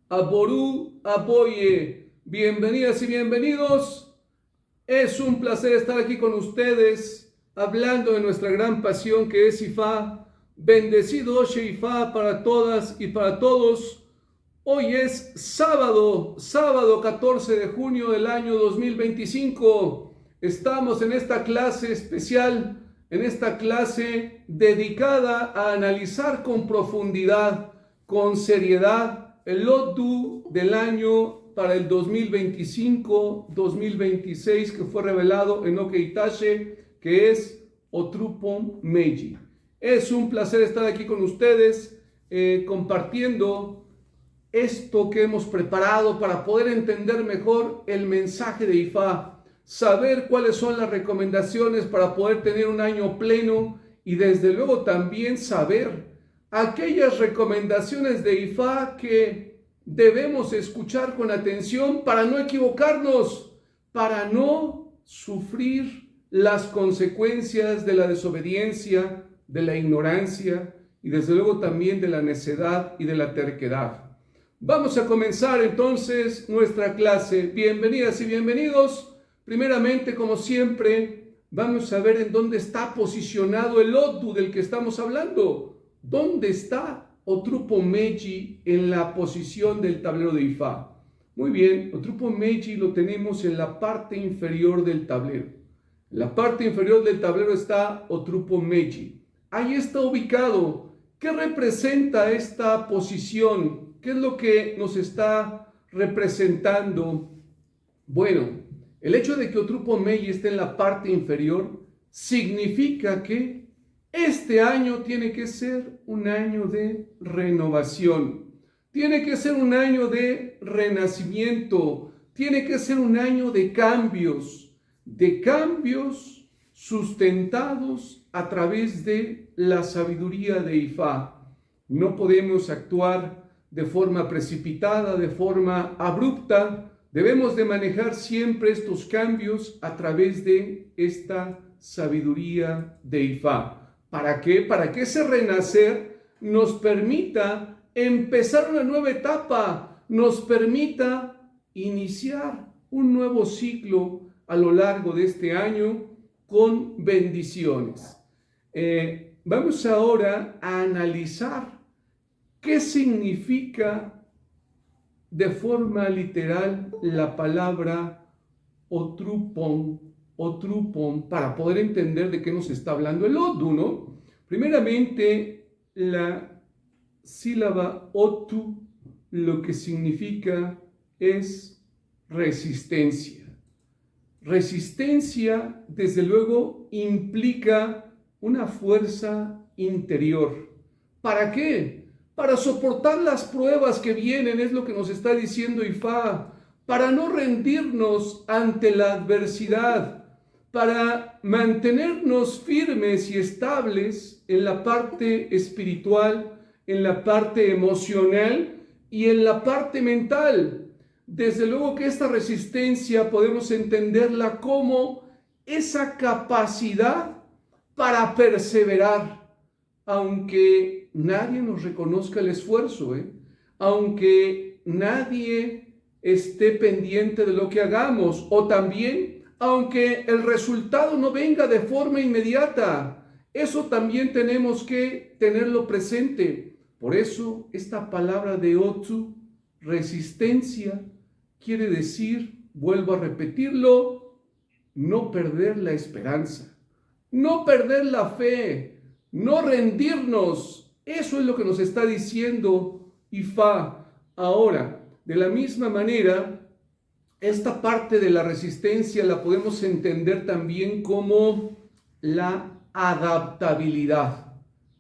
Aború Aboye. Bienvenidas y bienvenidos. Es un placer estar aquí con ustedes, hablando de nuestra gran pasión que es Ifá. Bendecido Oshe Ifá para todas y para todos. Hoy es sábado 14 de junio del año 2025. Estamos en esta clase especial, en esta clase dedicada a analizar con profundidad, con seriedad, el Lotu del año para el 2025-2026 que fue revelado en Okeitache, que es Otrupon Meiji. Es un placer estar aquí con ustedes compartiendo esto que hemos preparado para poder entender mejor el mensaje de Ifá, saber cuáles son las recomendaciones para poder tener un año pleno y desde luego también saber aquellas recomendaciones de Ifá que debemos escuchar con atención para no equivocarnos, para no sufrir las consecuencias de la desobediencia, de la ignorancia y desde luego también de la necedad y de la terquedad. Vamos a comenzar entonces nuestra clase. Bienvenidas y bienvenidos. Primeramente, como siempre, vamos a ver en dónde está posicionado el Lotu del que estamos hablando. ¿Dónde está Otrupon Meiji en la posición del tablero de Ifá? Muy bien, Otrupon Meiji lo tenemos en la parte inferior del tablero. En la parte inferior del tablero está Otrupon Meiji. Ahí está ubicado. ¿Qué representa esta posición? ¿Qué es lo que nos está representando? Bueno, el hecho de que Otrupon Meiji esté en la parte inferior significa que este año tiene que ser un año de renovación, tiene que ser un año de renacimiento, tiene que ser un año de cambios sustentados a través de la sabiduría de Ifá. No podemos actuar de forma precipitada, de forma abrupta. Debemos de manejar siempre estos cambios a través de esta sabiduría de Ifá. ¿Para qué? Para que ese renacer nos permita empezar una nueva etapa, nos permita iniciar un nuevo ciclo a lo largo de este año con bendiciones. Vamos ahora a analizar ¿qué significa de forma literal la palabra Otrupon, para poder entender de qué nos está hablando el Lotu, ¿no? Primeramente, la sílaba Otu lo que significa es resistencia. Resistencia, desde luego, implica una fuerza interior. ¿Para qué? Para soportar las pruebas que vienen, es lo que nos está diciendo Ifá, para no rendirnos ante la adversidad, para mantenernos firmes y estables en la parte espiritual, en la parte emocional y en la parte mental. Desde luego que esta resistencia podemos entenderla como esa capacidad para perseverar, aunque nadie nos reconozca el esfuerzo, aunque nadie esté pendiente de lo que hagamos, o también aunque el resultado no venga de forma inmediata. Eso también tenemos que tenerlo presente. Por eso esta palabra de Otsu, resistencia, quiere decir, vuelvo a repetirlo, no perder la esperanza, no perder la fe, no rendirnos. Eso es lo que nos está diciendo Ifá. Ahora, de la misma manera, esta parte de la resistencia la podemos entender también como la adaptabilidad.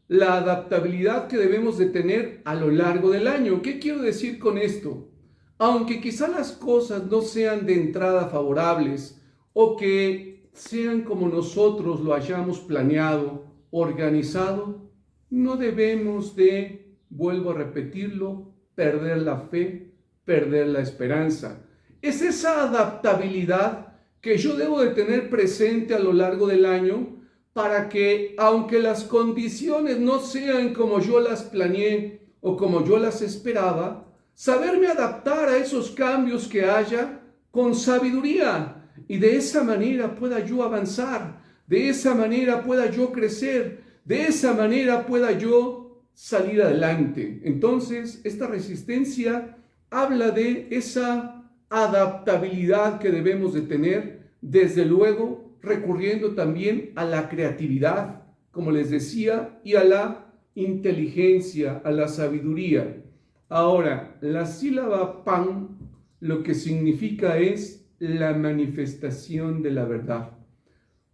La adaptabilidad que debemos de tener a lo largo del año. ¿Qué quiero decir con esto? Aunque quizá las cosas no sean de entrada favorables o que sean como nosotros lo hayamos planeado, organizado, no debemos de, vuelvo a repetirlo, perder la fe, perder la esperanza. Es esa adaptabilidad que yo debo de tener presente a lo largo del año para que, aunque las condiciones no sean como yo las planeé o como yo las esperaba, saberme adaptar a esos cambios que haya con sabiduría y de esa manera pueda yo avanzar, de esa manera pueda yo crecer, de esa manera pueda yo salir adelante. Entonces, esta resistencia habla de esa adaptabilidad que debemos de tener, desde luego recurriendo también a la creatividad, como les decía, y a la inteligencia, a la sabiduría. Ahora, la sílaba pan lo que significa es la manifestación de la verdad.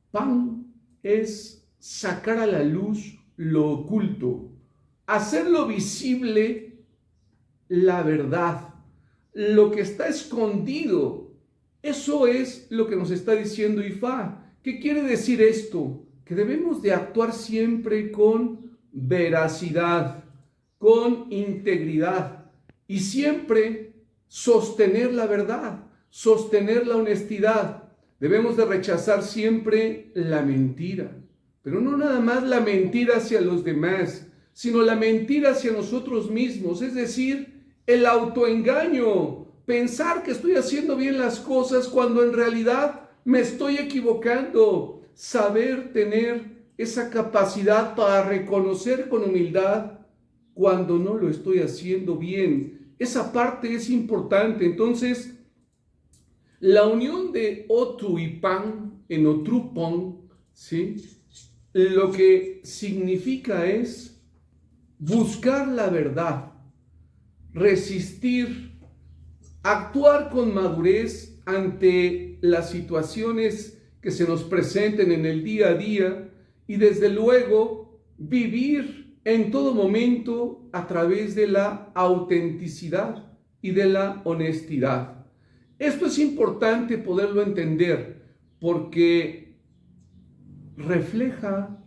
Pan es sacar a la luz lo oculto, hacerlo visible la verdad, lo que está escondido. Eso es lo que nos está diciendo Ifá. ¿Qué quiere decir esto? Que debemos de actuar siempre con veracidad, con integridad y siempre sostener la verdad, sostener la honestidad. Debemos de rechazar siempre la mentira, pero no nada más la mentira hacia los demás, sino la mentira hacia nosotros mismos, es decir, el autoengaño, pensar que estoy haciendo bien las cosas cuando en realidad me estoy equivocando, saber tener esa capacidad para reconocer con humildad cuando no lo estoy haciendo bien. Esa parte es importante. Entonces, la unión de Otu y Pan en Otrupon, ¿sí? Lo que significa es buscar la verdad, resistir, actuar con madurez ante las situaciones que se nos presenten en el día a día y desde luego vivir en todo momento a través de la autenticidad y de la honestidad. Esto es importante poderlo entender porque refleja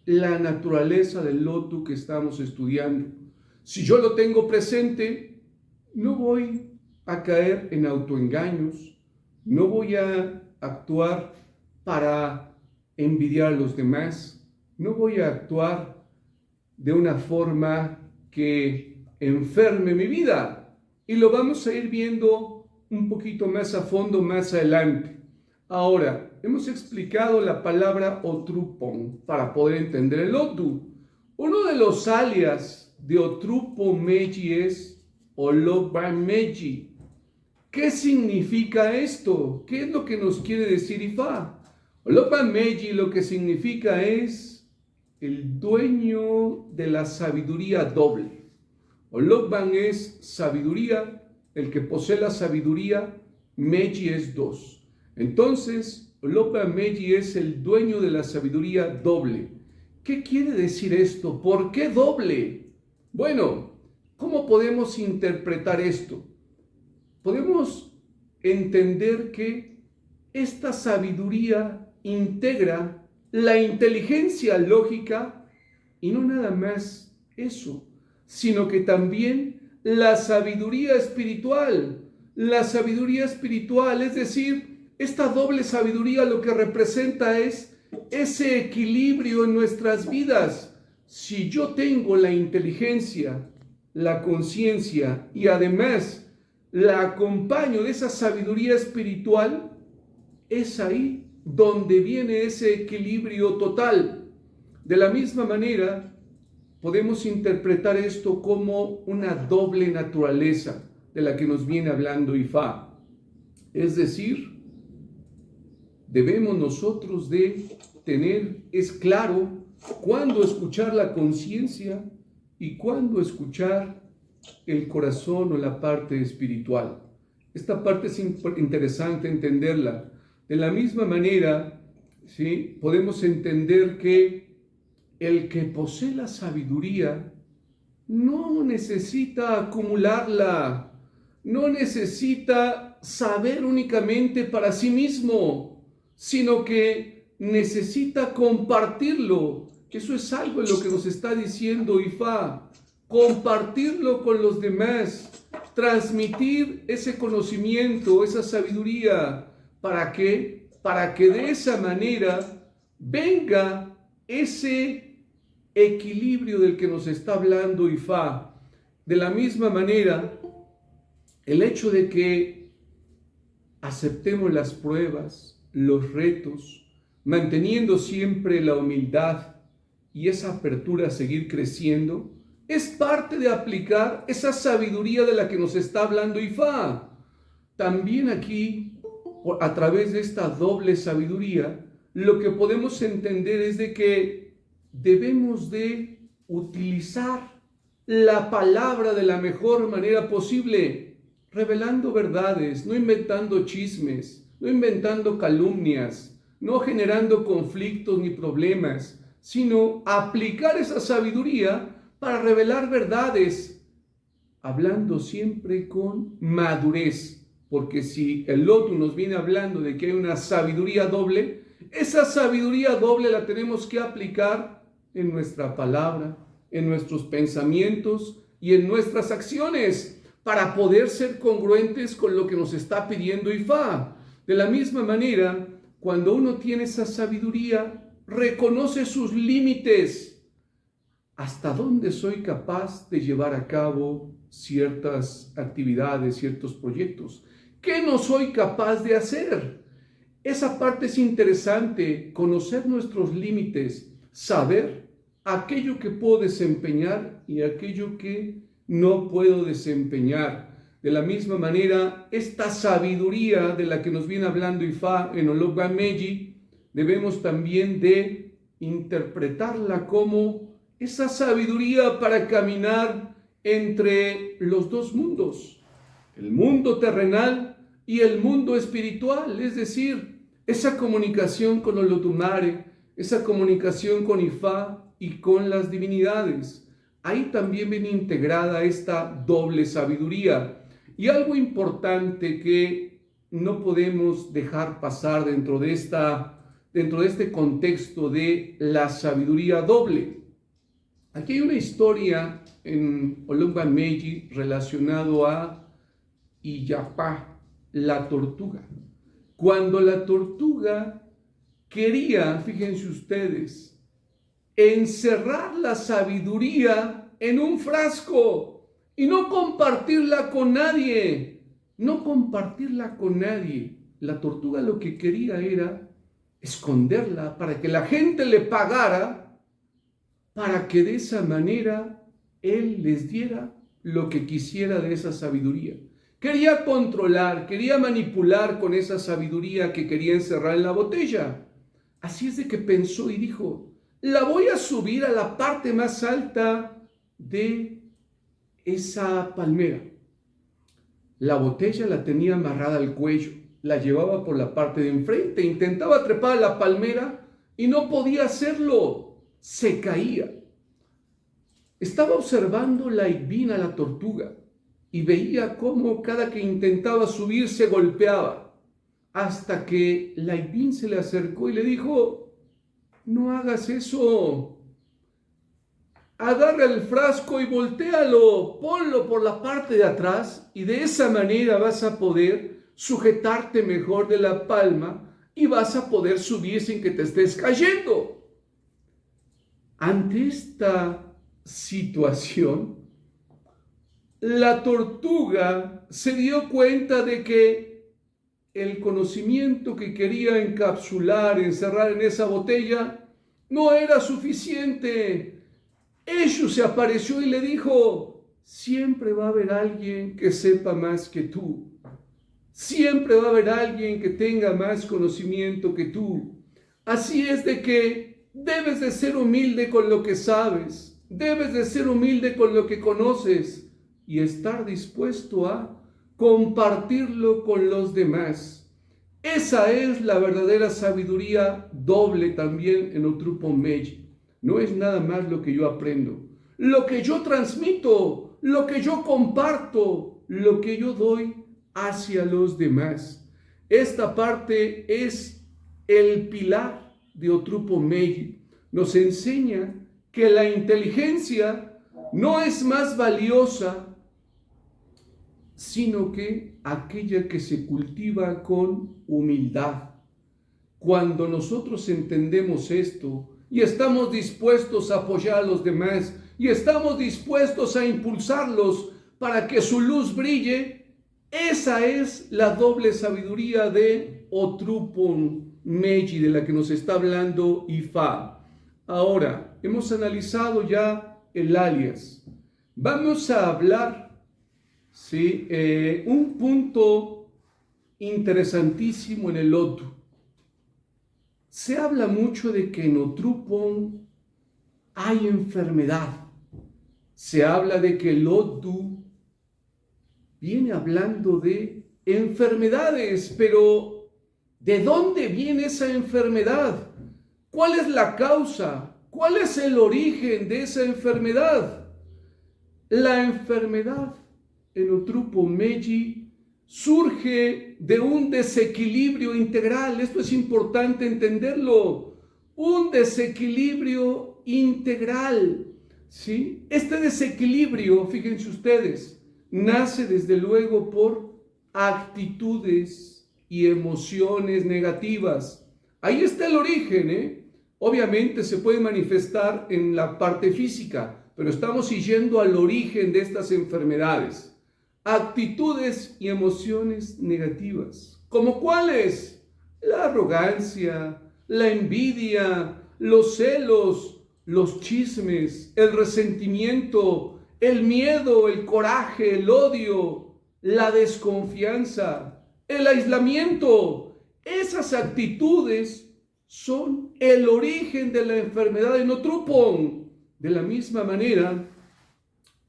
la naturaleza del lotu que estamos estudiando. Si yo lo tengo presente, no voy a caer en autoengaños, no voy a actuar para envidiar a los demás, no voy a actuar de una forma que enferme mi vida. Y lo vamos a ir viendo un poquito más a fondo más adelante. Ahora, hemos explicado la palabra Otrupon para poder entender el Otu. Uno de los alias de Otrupon Meji es Oloban Meji. ¿Qué significa esto? ¿Qué es lo que nos quiere decir Ifá? Oloban Meji lo que significa es el dueño de la sabiduría doble. Oloban es sabiduría, el que posee la sabiduría, Meji es dos. Entonces, Oloban Meji es el dueño de la sabiduría doble. ¿Qué quiere decir esto? ¿Por qué doble? Bueno, ¿cómo podemos interpretar esto? Podemos entender que esta sabiduría integra la inteligencia lógica y no nada más eso, sino que también la sabiduría espiritual. La sabiduría espiritual, es decir, esta doble sabiduría lo que representa es ese equilibrio en nuestras vidas. Si yo tengo la inteligencia, la conciencia y además la acompaño de esa sabiduría espiritual, es ahí donde viene ese equilibrio total. De la misma manera, podemos interpretar esto como una doble naturaleza de la que nos viene hablando Ifá. Es decir, debemos nosotros de tener, es claro, cuándo escuchar la conciencia y cuándo escuchar el corazón o la parte espiritual. Esta parte es interesante entenderla. De la misma manera, ¿sí? Podemos entender que el que posee la sabiduría no necesita acumularla, no necesita saber únicamente para sí mismo, sino que necesita compartirlo. Eso es algo en lo que nos está diciendo Ifá. Compartirlo con los demás, transmitir ese conocimiento, esa sabiduría. ¿Para qué? Para que de esa manera venga ese equilibrio del que nos está hablando Ifá. De la misma manera, el hecho de que aceptemos las pruebas, los retos, manteniendo siempre la humildad y esa apertura a seguir creciendo, es parte de aplicar esa sabiduría de la que nos está hablando Ifá. También aquí, a través de esta doble sabiduría, lo que podemos entender es de que debemos de utilizar la palabra de la mejor manera posible, revelando verdades, no inventando chismes, no inventando calumnias, no generando conflictos ni problemas, sino aplicar esa sabiduría para revelar verdades, hablando siempre con madurez, porque si el Lotus nos viene hablando de que hay una sabiduría doble, esa sabiduría doble la tenemos que aplicar en nuestra palabra, en nuestros pensamientos y en nuestras acciones, para poder ser congruentes con lo que nos está pidiendo Ifá. De la misma manera, cuando uno tiene esa sabiduría, reconoce sus límites. ¿Hasta dónde soy capaz de llevar a cabo ciertas actividades, ciertos proyectos? ¿Qué no soy capaz de hacer? Esa parte es interesante, conocer nuestros límites, saber aquello que puedo desempeñar y aquello que no puedo desempeñar. De la misma manera, esta sabiduría de la que nos viene hablando Ifá en Olokban Meji, debemos también de interpretarla como esa sabiduría para caminar entre los dos mundos, el mundo terrenal y el mundo espiritual, es decir, esa comunicación con Olotumare, esa comunicación con Ifá y con las divinidades. Ahí también viene integrada esta doble sabiduría. Y algo importante que no podemos dejar pasar dentro de este contexto de la sabiduría doble. Aquí hay una historia en Olokban Meji relacionado a Illapá, la tortuga. Cuando la tortuga quería, fíjense ustedes, encerrar la sabiduría en un frasco y no compartirla con nadie, La tortuga lo que quería era esconderla para que la gente le pagara, para que de esa manera él les diera lo que quisiera de esa sabiduría. Quería controlar, quería manipular con esa sabiduría que quería encerrar en la botella. Así es de que pensó y dijo, la voy a subir a la parte más alta de esa palmera. La botella la tenía amarrada al cuello, la llevaba por la parte de enfrente, intentaba trepar a la palmera y no podía hacerlo. Se caía. Estaba observando la Ivina, la tortuga, y veía cómo cada que intentaba subir se golpeaba, hasta que la Ivin se le acercó y le dijo, no hagas eso, agarra el frasco y voltéalo, ponlo por la parte de atrás y de esa manera vas a poder sujetarte mejor de la palma y vas a poder subir sin que te estés cayendo. Ante esta situación, la tortuga se dio cuenta de que el conocimiento que quería encapsular, encerrar en esa botella, no era suficiente. Eshu se apareció y le dijo, siempre va a haber alguien que sepa más que tú. Siempre va a haber alguien que tenga más conocimiento que tú. Así es de que debes de ser humilde con lo que sabes, debes de ser humilde con lo que conoces y estar dispuesto a compartirlo con los demás. Esa es la verdadera sabiduría doble también en Otrupon Meji. No es nada más lo que yo aprendo, lo que yo transmito, lo que yo comparto, lo que yo doy hacia los demás. Esta parte es el pilar de Otrupon Meji. Nos enseña que la inteligencia no es más valiosa, sino que aquella que se cultiva con humildad. Cuando nosotros entendemos esto y estamos dispuestos a apoyar a los demás y estamos dispuestos a impulsarlos para que su luz brille, Esa es la doble sabiduría de Otrupon Meji, de la que nos está hablando Ifá. Ahora, hemos analizado ya el alias. Vamos a hablar, ¿sí? Un punto interesantísimo en el Otu. Se habla mucho de que en Otrupon hay enfermedad. Se habla de que el Otu viene hablando de enfermedades, pero ¿de dónde viene esa enfermedad? ¿Cuál es la causa? ¿Cuál es el origen de esa enfermedad? La enfermedad en Otrupon Meji surge de un desequilibrio integral. Esto es importante entenderlo. Un desequilibrio integral, ¿sí? Este desequilibrio, fíjense ustedes, nace desde luego por actitudes y emociones negativas. Ahí está el origen, ¿eh? Obviamente se puede manifestar en la parte física, pero estamos yendo al origen de estas enfermedades. Actitudes y emociones negativas. ¿Cómo cuáles? La arrogancia, la envidia, los celos, los chismes, el resentimiento, el miedo, el coraje, el odio, la desconfianza, el aislamiento. Esas actitudes son el origen de la enfermedad de Otrupon. De la misma manera,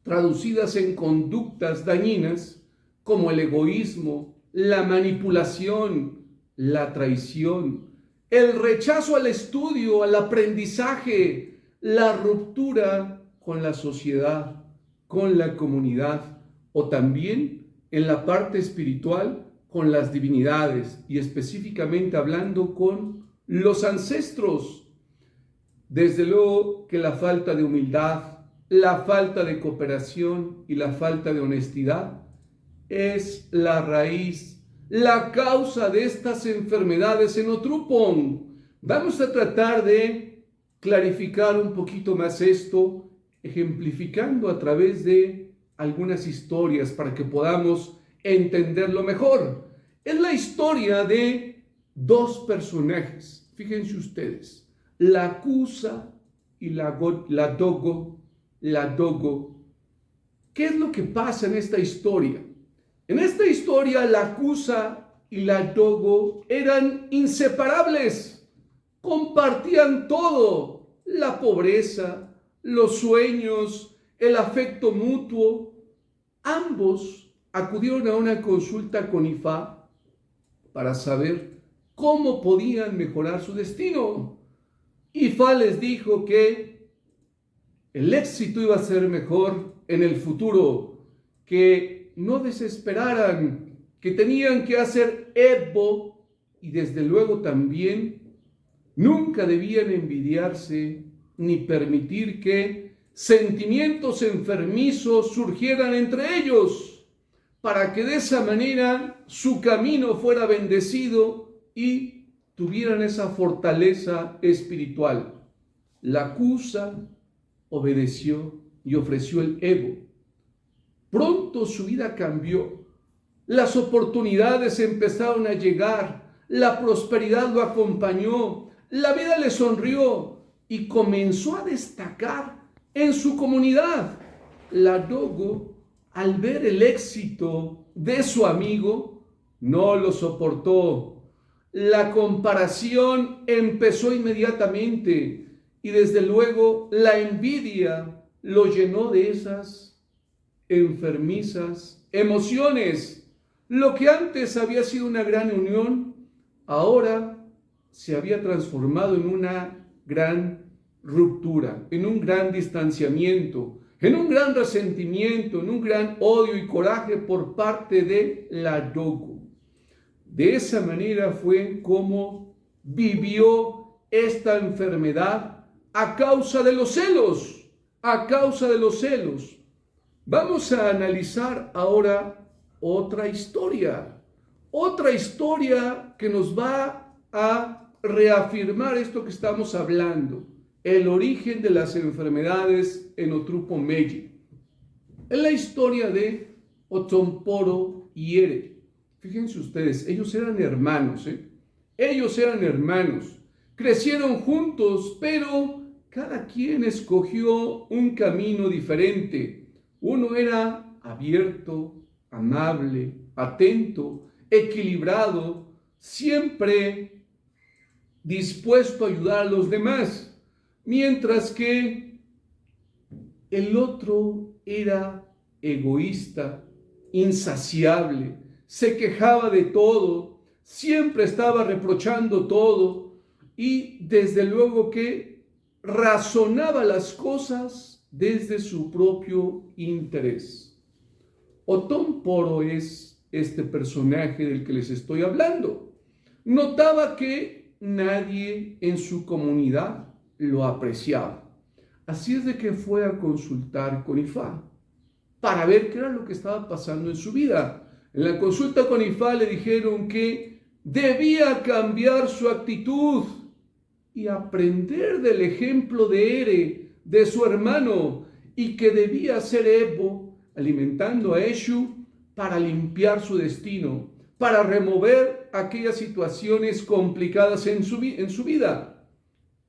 traducidas en conductas dañinas como el egoísmo, la manipulación, la traición, el rechazo al estudio, al aprendizaje, la ruptura con la sociedad, con la comunidad, o también en la parte espiritual con las divinidades y específicamente hablando con los ancestros. Desde luego que la falta de humildad, la falta de cooperación y la falta de honestidad es la raíz, la causa de estas enfermedades en Otrupon. Vamos a tratar de clarificar un poquito más esto, ejemplificando a través de algunas historias para que podamos entenderlo mejor. Es la historia de dos personajes, fíjense ustedes, la Kusa y la Dogo. ¿Qué es lo que pasa en esta historia? En esta historia la Kusa y la Dogo eran inseparables, compartían todo, la pobreza, los sueños, el afecto mutuo. Ambos acudieron a una consulta con Ifá para saber cómo podían mejorar su destino. Ifá les dijo que el éxito iba a ser mejor en el futuro, que no desesperaran, que tenían que hacer Evo y desde luego también nunca debían envidiarse ni permitir que sentimientos enfermizos surgieran entre ellos, para que de esa manera su camino fuera bendecido y tuvieran esa fortaleza espiritual. La Kusa obedeció y ofreció el Evo. Pronto su vida cambió. Las oportunidades empezaron a llegar, la prosperidad lo acompañó, la vida le sonrió y comenzó a destacar en su comunidad. La Dogo, al ver el éxito de su amigo, no lo soportó. La comparación empezó inmediatamente y desde luego la envidia lo llenó de esas enfermizas emociones. Lo que antes había sido una gran unión, ahora se había transformado en una gran ruptura, en un gran distanciamiento, en un gran resentimiento, en un gran odio y coraje por parte de la Dogo. De esa manera fue como vivió esta enfermedad a causa de los celos, a causa de los celos. Vamos a analizar ahora otra historia que nos va a reafirmar esto que estamos hablando, el origen de las enfermedades en Otrupon Meji. Es la historia de Otomporo y Ere. Fíjense ustedes, ellos eran hermanos, Ellos eran hermanos. Crecieron juntos, pero cada quien escogió un camino diferente. Uno era abierto, amable, atento, equilibrado, siempre dispuesto a ayudar a los demás, mientras que el otro era egoísta, insaciable, se quejaba de todo, siempre estaba reprochando todo y desde luego que razonaba las cosas desde su propio interés. Othon Poro es este personaje del que les estoy hablando. Notaba que nadie en su comunidad lo apreciaba. Así es de que fue a consultar con Ifá para ver qué era lo que estaba pasando en su vida. En la consulta con Ifá le dijeron que debía cambiar su actitud y aprender del ejemplo de Ere, de su hermano, y que debía ser Ebo, alimentando a Eshu, para limpiar su destino, para remover aquellas situaciones complicadas en su vida.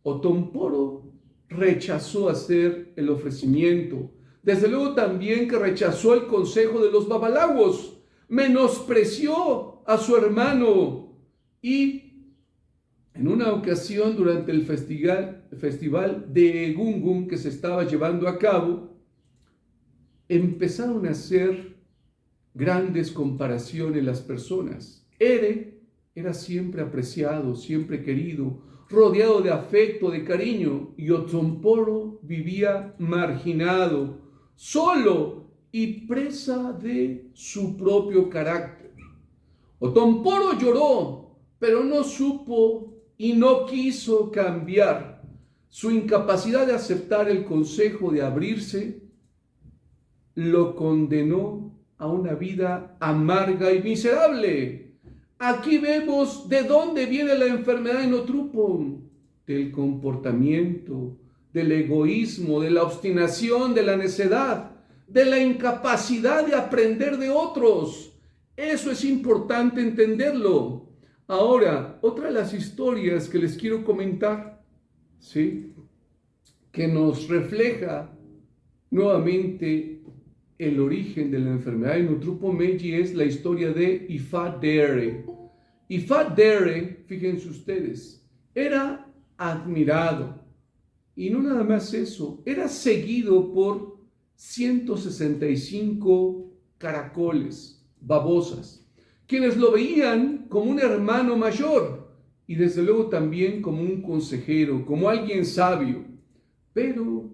Othon Poro rechazó hacer el ofrecimiento. Desde luego también que rechazó el consejo de los babalaguos, menospreció a su hermano y en una ocasión durante el festival de Egungun que se estaba llevando a cabo, empezaron a hacer grandes comparaciones las personas. Ere era siempre apreciado, siempre querido, rodeado de afecto, de cariño, y Othon Poro vivía marginado, solo y presa de su propio carácter. Othon Poro lloró, pero no supo y no quiso cambiar. Su incapacidad de aceptar el consejo de abrirse lo condenó a una vida amarga y miserable. Aquí vemos de dónde viene la enfermedad en Otrupon: del comportamiento, del egoísmo, de la obstinación, de la necedad, de la incapacidad de aprender de otros. Eso es importante entenderlo. Ahora, otra de las historias que les quiero comentar, ¿sí?, que nos refleja nuevamente el origen de la enfermedad en Utrupo Meji es la historia de Ifá Dere. Ifá Dere, fíjense ustedes, era admirado. Y no nada más eso, era seguido por 165 caracoles, babosas, quienes lo veían como un hermano mayor y desde luego también como un consejero, como alguien sabio. Pero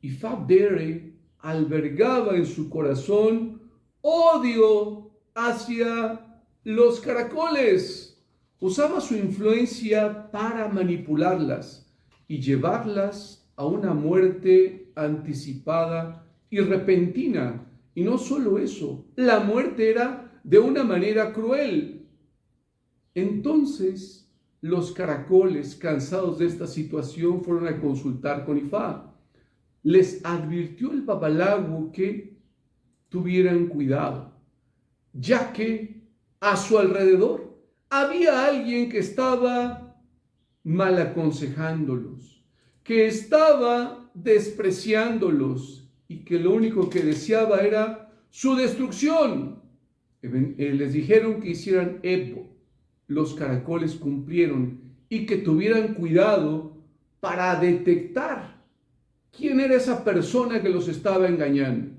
Ifá Dere albergaba en su corazón odio hacia los caracoles. Usaba su influencia para manipularlas y llevarlas a una muerte anticipada y repentina. Y no solo eso, la muerte era de una manera cruel. Entonces, los caracoles, cansados de esta situación, fueron a consultar con Ifá. Les advirtió el babalago que tuvieran cuidado, ya que a su alrededor había alguien que estaba mal aconsejándolos, que estaba despreciándolos y que lo único que deseaba era su destrucción. Les dijeron que hicieran Ebo. Los caracoles cumplieron y que tuvieran cuidado para detectar quién era esa persona que los estaba engañando.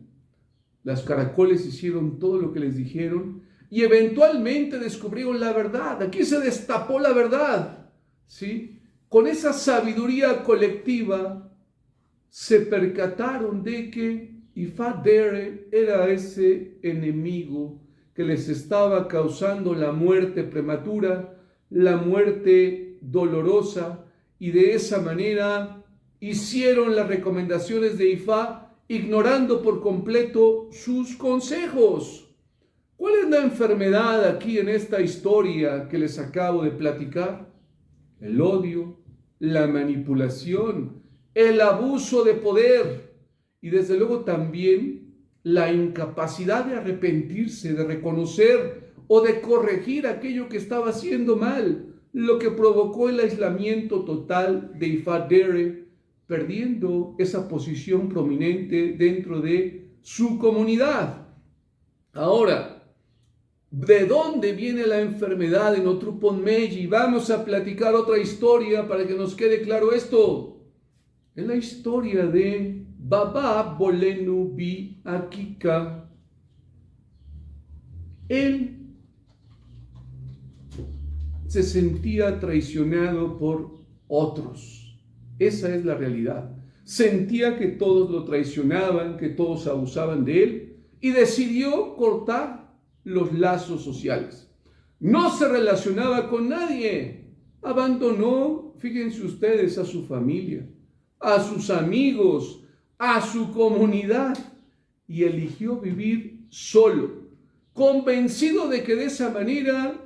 Los caracoles hicieron todo lo que les dijeron y eventualmente descubrieron la verdad. Aquí se destapó la verdad, ¿sí? Con esa sabiduría colectiva se percataron de que Ifá Dere era ese enemigo que les estaba causando la muerte prematura, la muerte dolorosa, y de esa manera hicieron las recomendaciones de Ifá, ignorando por completo sus consejos. ¿Cuál es la enfermedad aquí en esta historia que les acabo de platicar? El odio, la manipulación, el abuso de poder y desde luego también la incapacidad de arrepentirse, de reconocer o de corregir aquello que estaba haciendo mal, lo que provocó el aislamiento total de Ifá Dere, perdiendo esa posición prominente dentro de su comunidad. Ahora, ¿de dónde viene la enfermedad en Otrupon Meji? Vamos a platicar otra historia para que nos quede claro esto. Es la historia de Baba Bolenu Bi Akika. Él se sentía traicionado por otros. Esa es la realidad. Sentía que todos lo traicionaban, que todos abusaban de él y decidió cortar los lazos sociales. No se relacionaba con nadie. Abandonó, fíjense ustedes, a su familia, a sus amigos, a su comunidad y eligió vivir solo, convencido de que de esa manera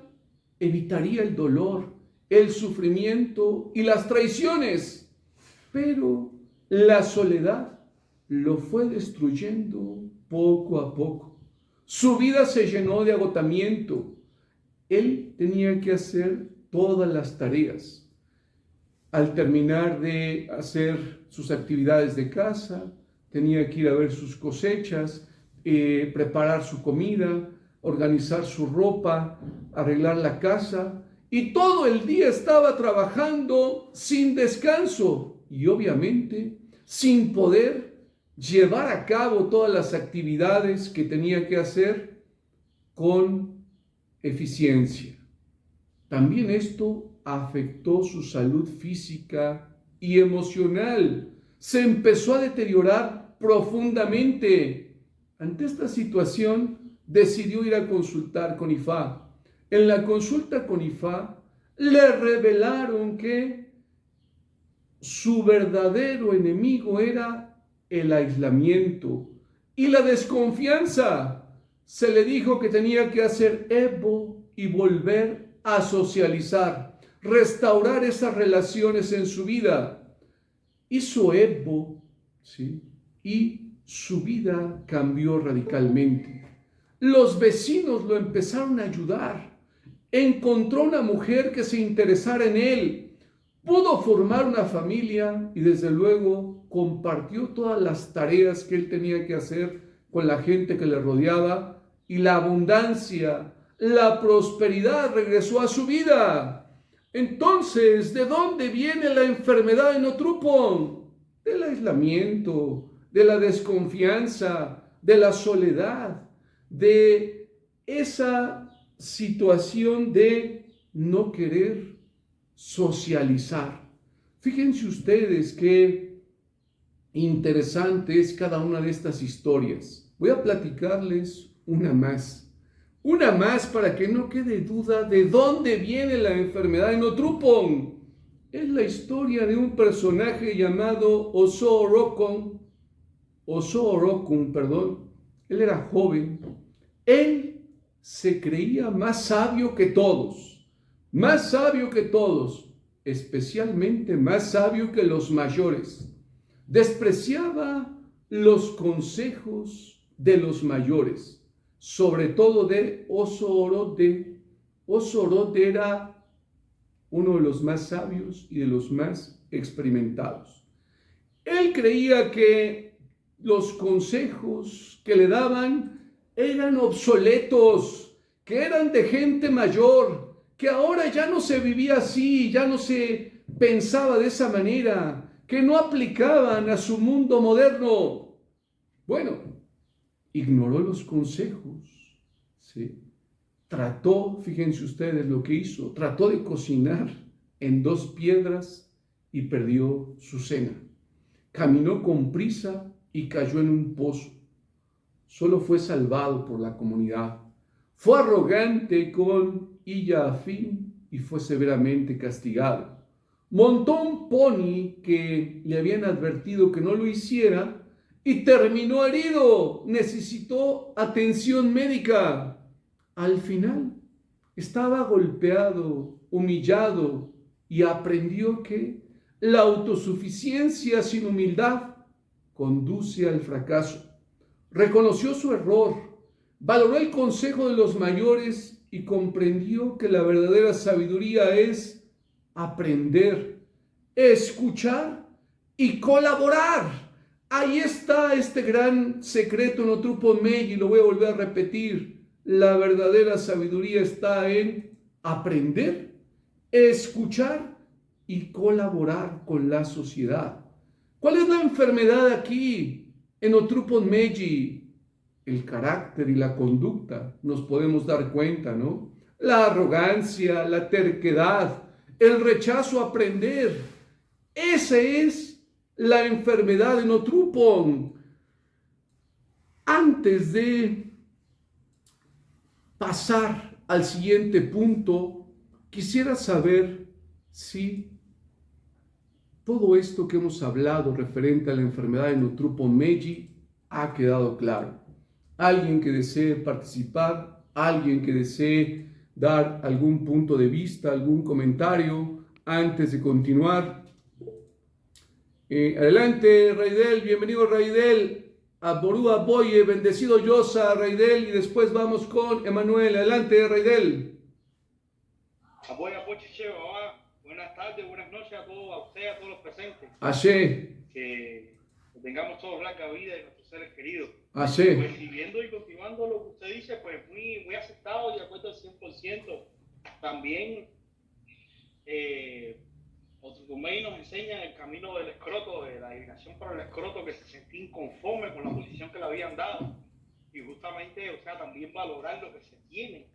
evitaría el dolor, el sufrimiento y las traiciones. Pero la soledad lo fue destruyendo poco a poco. Su vida se llenó de agotamiento. Él tenía que hacer todas las tareas. Al terminar de hacer sus actividades de casa, tenía que ir a ver sus cosechas, preparar su comida, organizar su ropa, arreglar la casa, y todo el día estaba trabajando sin descanso y obviamente sin poder llevar a cabo todas las actividades que tenía que hacer con eficiencia. También esto afectó su salud física y emocional. Se empezó a deteriorar profundamente. Ante esta situación, decidió ir a consultar con Ifá. En la consulta con Ifá, le revelaron que su verdadero enemigo era el aislamiento y la desconfianza. Se le dijo que tenía que hacer Evo y volver a socializar, restaurar esas relaciones en su vida. Hizo Evo, ¿sí? Y su vida cambió radicalmente. Los vecinos lo empezaron a ayudar. Encontró una mujer que se interesara en él. Pudo formar una familia y desde luego compartió todas las tareas que él tenía que hacer con la gente que le rodeaba y la abundancia, la prosperidad regresó a su vida. Entonces, ¿de dónde viene la enfermedad en Otrupon? Del aislamiento, de la desconfianza, de la soledad, de esa situación de no querer socializar. Fíjense ustedes qué interesante es cada una de estas historias. Voy a platicarles una más para que no quede duda de dónde viene la enfermedad en Otrupon. Es la historia de un personaje llamado Oso Orokun. Él era joven. Él se creía más sabio que todos, especialmente más sabio que los mayores. Despreciaba los consejos de los mayores, sobre todo de Oso Orote. Oso Orote era uno de los más sabios y de los más experimentados. Él creía que los consejos que le daban eran obsoletos, que eran de gente mayor, que ahora ya no se vivía así, ya no se pensaba de esa manera, que no aplicaban a su mundo moderno. Bueno, ignoró los consejos, ¿sí? Trató, fíjense ustedes lo que hizo, trató de cocinar en 2 piedras y perdió su cena. Caminó con prisa y cayó en un pozo. Solo fue salvado por la comunidad. Fue arrogante con Illafín y fue severamente castigado. Montó un pony que le habían advertido que no lo hiciera y terminó herido. Necesitó atención médica. Al final estaba golpeado, humillado y aprendió que la autosuficiencia sin humildad conduce al fracaso. reconoció su error, valoró el consejo de los mayores y comprendió que la verdadera sabiduría es aprender, escuchar y colaborar. Ahí está este gran secreto en Otrupon Meji, lo voy a volver a repetir. La verdadera sabiduría está en aprender, escuchar y colaborar con la sociedad. ¿Cuál es la enfermedad aquí en Otrupon Meji? El carácter y la conducta, nos podemos dar cuenta, ¿no? La arrogancia, la terquedad, el rechazo a aprender. Esa es la enfermedad en Otrupon. Antes de pasar al siguiente punto, quisiera saber si todo esto que hemos hablado referente a la enfermedad en Otrupon Meji ha quedado claro. Alguien que desee participar, alguien que desee dar algún punto de vista, algún comentario antes de continuar. Adelante, Raidel, bienvenido Raidel. A Ború Aboye, bendecido Yosa, Raidel, y después vamos con Emanuel. Adelante, Raidel. Aboya Pochiche, buenas tardes, buenas noches a todos, a usted, a todos los presentes. Ashe. Que tengamos todos larga vida de nuestros seres queridos. Ashe. Pues viviendo y continuando lo que usted dice, pues muy aceptado y de acuerdo al 100%. También Otrupon nos enseña el camino del escroto, de la adivinación para el escroto, que se sentía inconforme con la posición que le habían dado. Y justamente, o sea, también valorar lo que se tiene.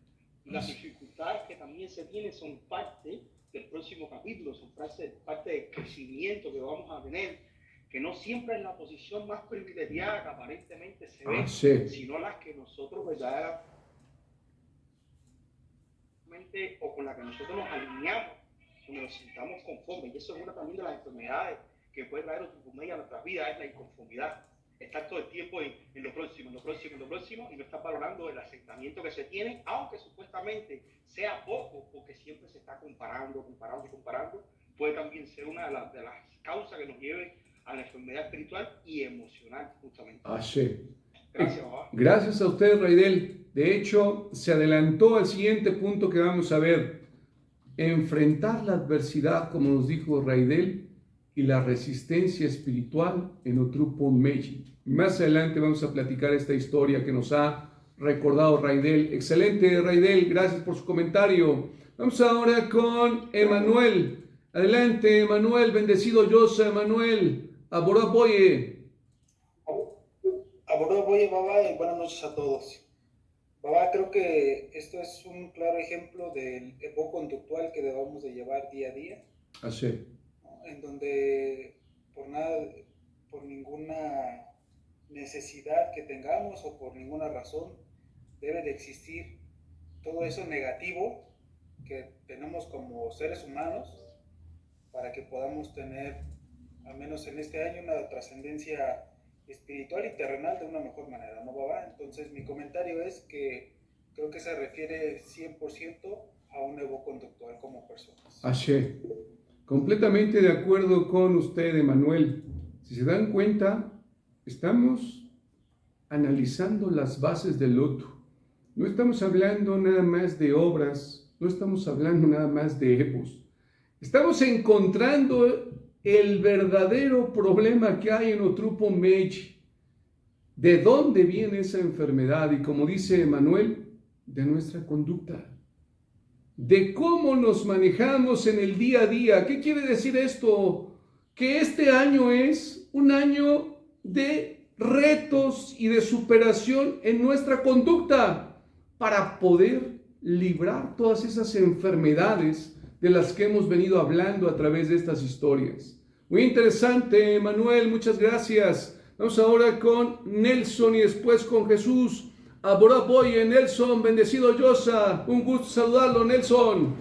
Y las dificultades que también se tienen son parte del próximo capítulo, son parte del crecimiento que vamos a tener, que no siempre es la posición más privilegiada que aparentemente se ve, sino las que nosotros verdaderamente o con la que nosotros nos alineamos, donde nos sintamos conformes. Y eso es una también de las enfermedades que puede traer Otrupon Meji a nuestras vidas, es la inconformidad. Estar todo el tiempo en lo próximo, y no estar valorando el asentamiento que se tiene, aunque supuestamente sea poco, porque siempre se está comparando, puede también ser una de las causas que nos lleven a la enfermedad espiritual y emocional, justamente. Ashe. Gracias, papá. Gracias a usted, Raidel. De hecho, se adelantó al siguiente punto que vamos a ver. Enfrentar la adversidad, como nos dijo Raidel, y la resistencia espiritual en Otrupon Meji. Más adelante vamos a platicar esta historia que nos ha recordado Raidel. Excelente, Raidel, gracias por su comentario. Vamos ahora con Emanuel. Adelante, Emanuel, bendecido Yosa, Emanuel. Aboró apoye. Aboró apoye, Baba, y buenas noches a todos. Baba, creo que esto es un claro ejemplo del evo conductual que debamos de llevar día a día. Así. En donde por ninguna necesidad que tengamos o por ninguna razón debe de existir todo eso negativo que tenemos como seres humanos para que podamos tener, al menos en este año, una trascendencia espiritual y terrenal de una mejor manera, ¿no, Baba? Entonces mi comentario es que creo que se refiere 100% a un evo conductual como personas. Así. Completamente de acuerdo con usted, Emanuel. Si se dan cuenta, estamos analizando las bases del loto. No estamos hablando nada más de obras, no estamos hablando nada más de evos. Estamos encontrando el verdadero problema que hay en Otrupon Meji. ¿De dónde viene esa enfermedad? Y como dice Emanuel, de nuestra conducta. De cómo nos manejamos en el día a día. ¿Qué quiere decir esto? Que este año es un año de retos y de superación en nuestra conducta para poder librar todas esas enfermedades de las que hemos venido hablando a través de estas historias. Muy interesante, Manuel, muchas gracias. Vamos ahora con Nelson y después con Jesús. Aboraboye, Nelson, bendecido Yosa. Un gusto saludarlo, Nelson.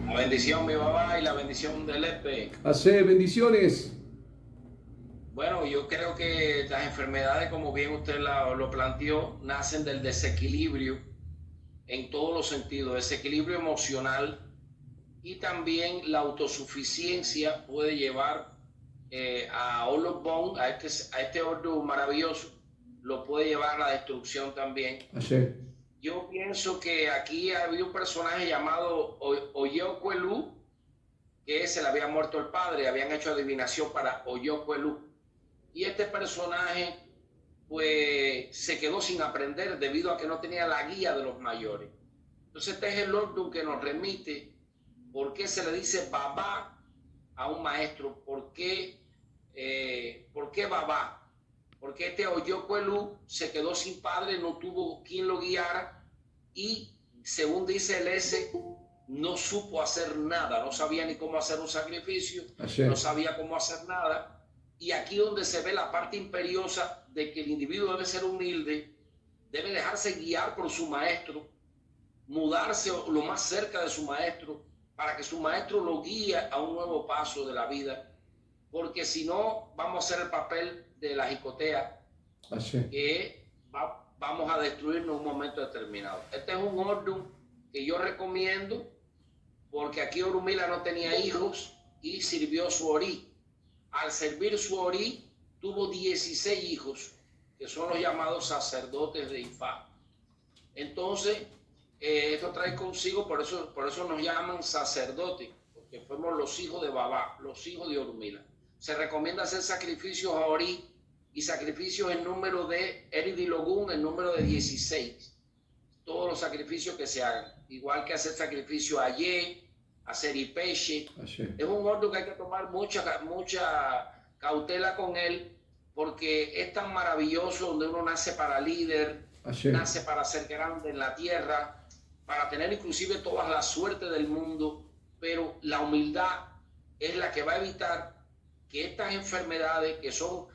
La bendición, mi papá, y la bendición del Epe. Hace bendiciones. Bueno, yo creo que las enfermedades, como bien usted lo planteó, nacen del desequilibrio en todos los sentidos, desequilibrio emocional, y también la autosuficiencia puede llevar a Otrupon, a este ordo maravilloso, lo puede llevar a la destrucción también. Así. Yo pienso que aquí había un personaje llamado Oyocuelú, que se le había muerto el padre, habían hecho adivinación para Oyocuelú. Y este personaje pues se quedó sin aprender debido a que no tenía la guía de los mayores. Entonces este es el orden que nos remite por qué se le dice babá a un maestro, por qué babá. Porque este Oyocuelú se quedó sin padre, no tuvo quien lo guiara y, según dice el S, no supo hacer nada, no sabía ni cómo hacer un sacrificio, no sabía cómo hacer nada. Y aquí donde se ve la parte imperiosa de que el individuo debe ser humilde, debe dejarse guiar por su maestro, mudarse lo más cerca de su maestro, para que su maestro lo guíe a un nuevo paso de la vida. Porque si no, vamos a hacer el papel de la jicotea, que vamos a destruirnos en un momento determinado. Este es un orden que yo recomiendo, porque aquí Orunmila no tenía hijos y sirvió su orí. Al servir su orí, tuvo 16 hijos, que son los llamados sacerdotes de Ifá. Entonces, esto trae consigo, por eso nos llaman sacerdotes, porque fuimos los hijos de Babá, los hijos de Orunmila. Se recomienda hacer sacrificios a Orí y sacrificios en número de Eridilogún, en número de 16. Todos los sacrificios que se hagan. Igual que hacer sacrificio a Ye, a Seripeche. Es un orden que hay que tomar mucha cautela con él, porque es tan maravilloso, donde uno nace para líder, nace para ser grande en la tierra, para tener inclusive toda la suerte del mundo, pero la humildad es la que va a evitar que estas enfermedades, que son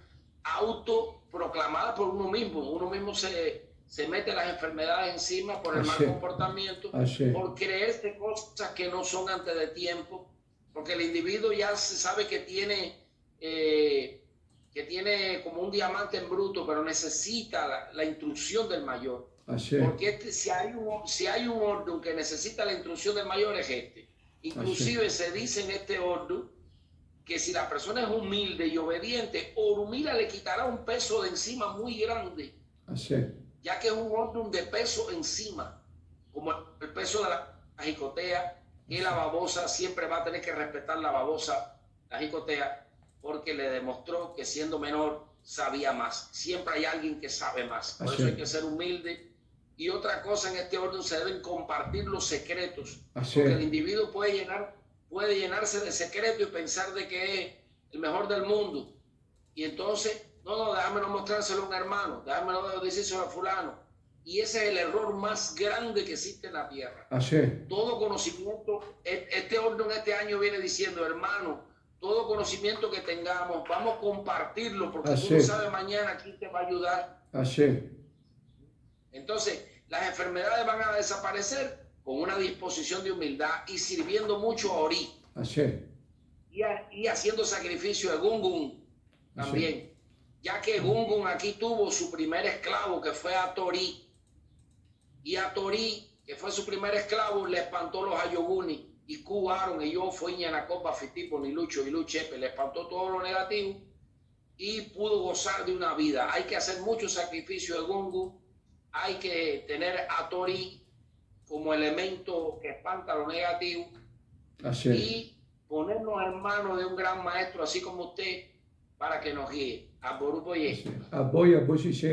autoproclamadas por uno mismo se mete las enfermedades encima por el mal comportamiento, por creerse cosas que no son antes de tiempo, porque el individuo ya se sabe que tiene como un diamante en bruto, pero necesita la instrucción del mayor. Porque si hay un orden que necesita la instrucción del mayor, es este. Inclusive se dice en este orden que si la persona es humilde y obediente, Orunmila le quitará un peso de encima muy grande. Ya que es un orden de peso encima, como el peso de la jicotea, que la babosa siempre va a tener que respetar la babosa, la jicotea, porque le demostró que siendo menor sabía más. Siempre hay alguien que sabe más. Por eso hay que ser humilde. Y otra cosa, en este orden se deben compartir los secretos, porque el individuo puede llenarse de secretos y pensar de que es el mejor del mundo. Y entonces, déjame no mostrárselo a un hermano, déjame no decírselo a fulano. Y ese es el error más grande que existe en la tierra. Todo conocimiento, este orden este año viene diciendo, hermano, todo conocimiento que tengamos, vamos a compartirlo, porque tú no sabes mañana quién te va a ayudar. Entonces, las enfermedades van a desaparecer con una disposición de humildad y sirviendo mucho a Orí. Y haciendo sacrificio a Gungun también. Ya que Gungun aquí tuvo su primer esclavo, que fue Atorí. Y Atorí, que fue su primer esclavo, le espantó los Ayoguni. Y Cubaron, y yo fui Ñanacopa, Fitipo, ni Lucho, y Luchepe. Le espantó todo lo negativo y pudo gozar de una vida. Hay que hacer mucho sacrificio de Gungun. Hay que tener a Torí como elemento que espanta lo negativo. Y ponernos en manos de un gran maestro, así como usted, para que nos guíe.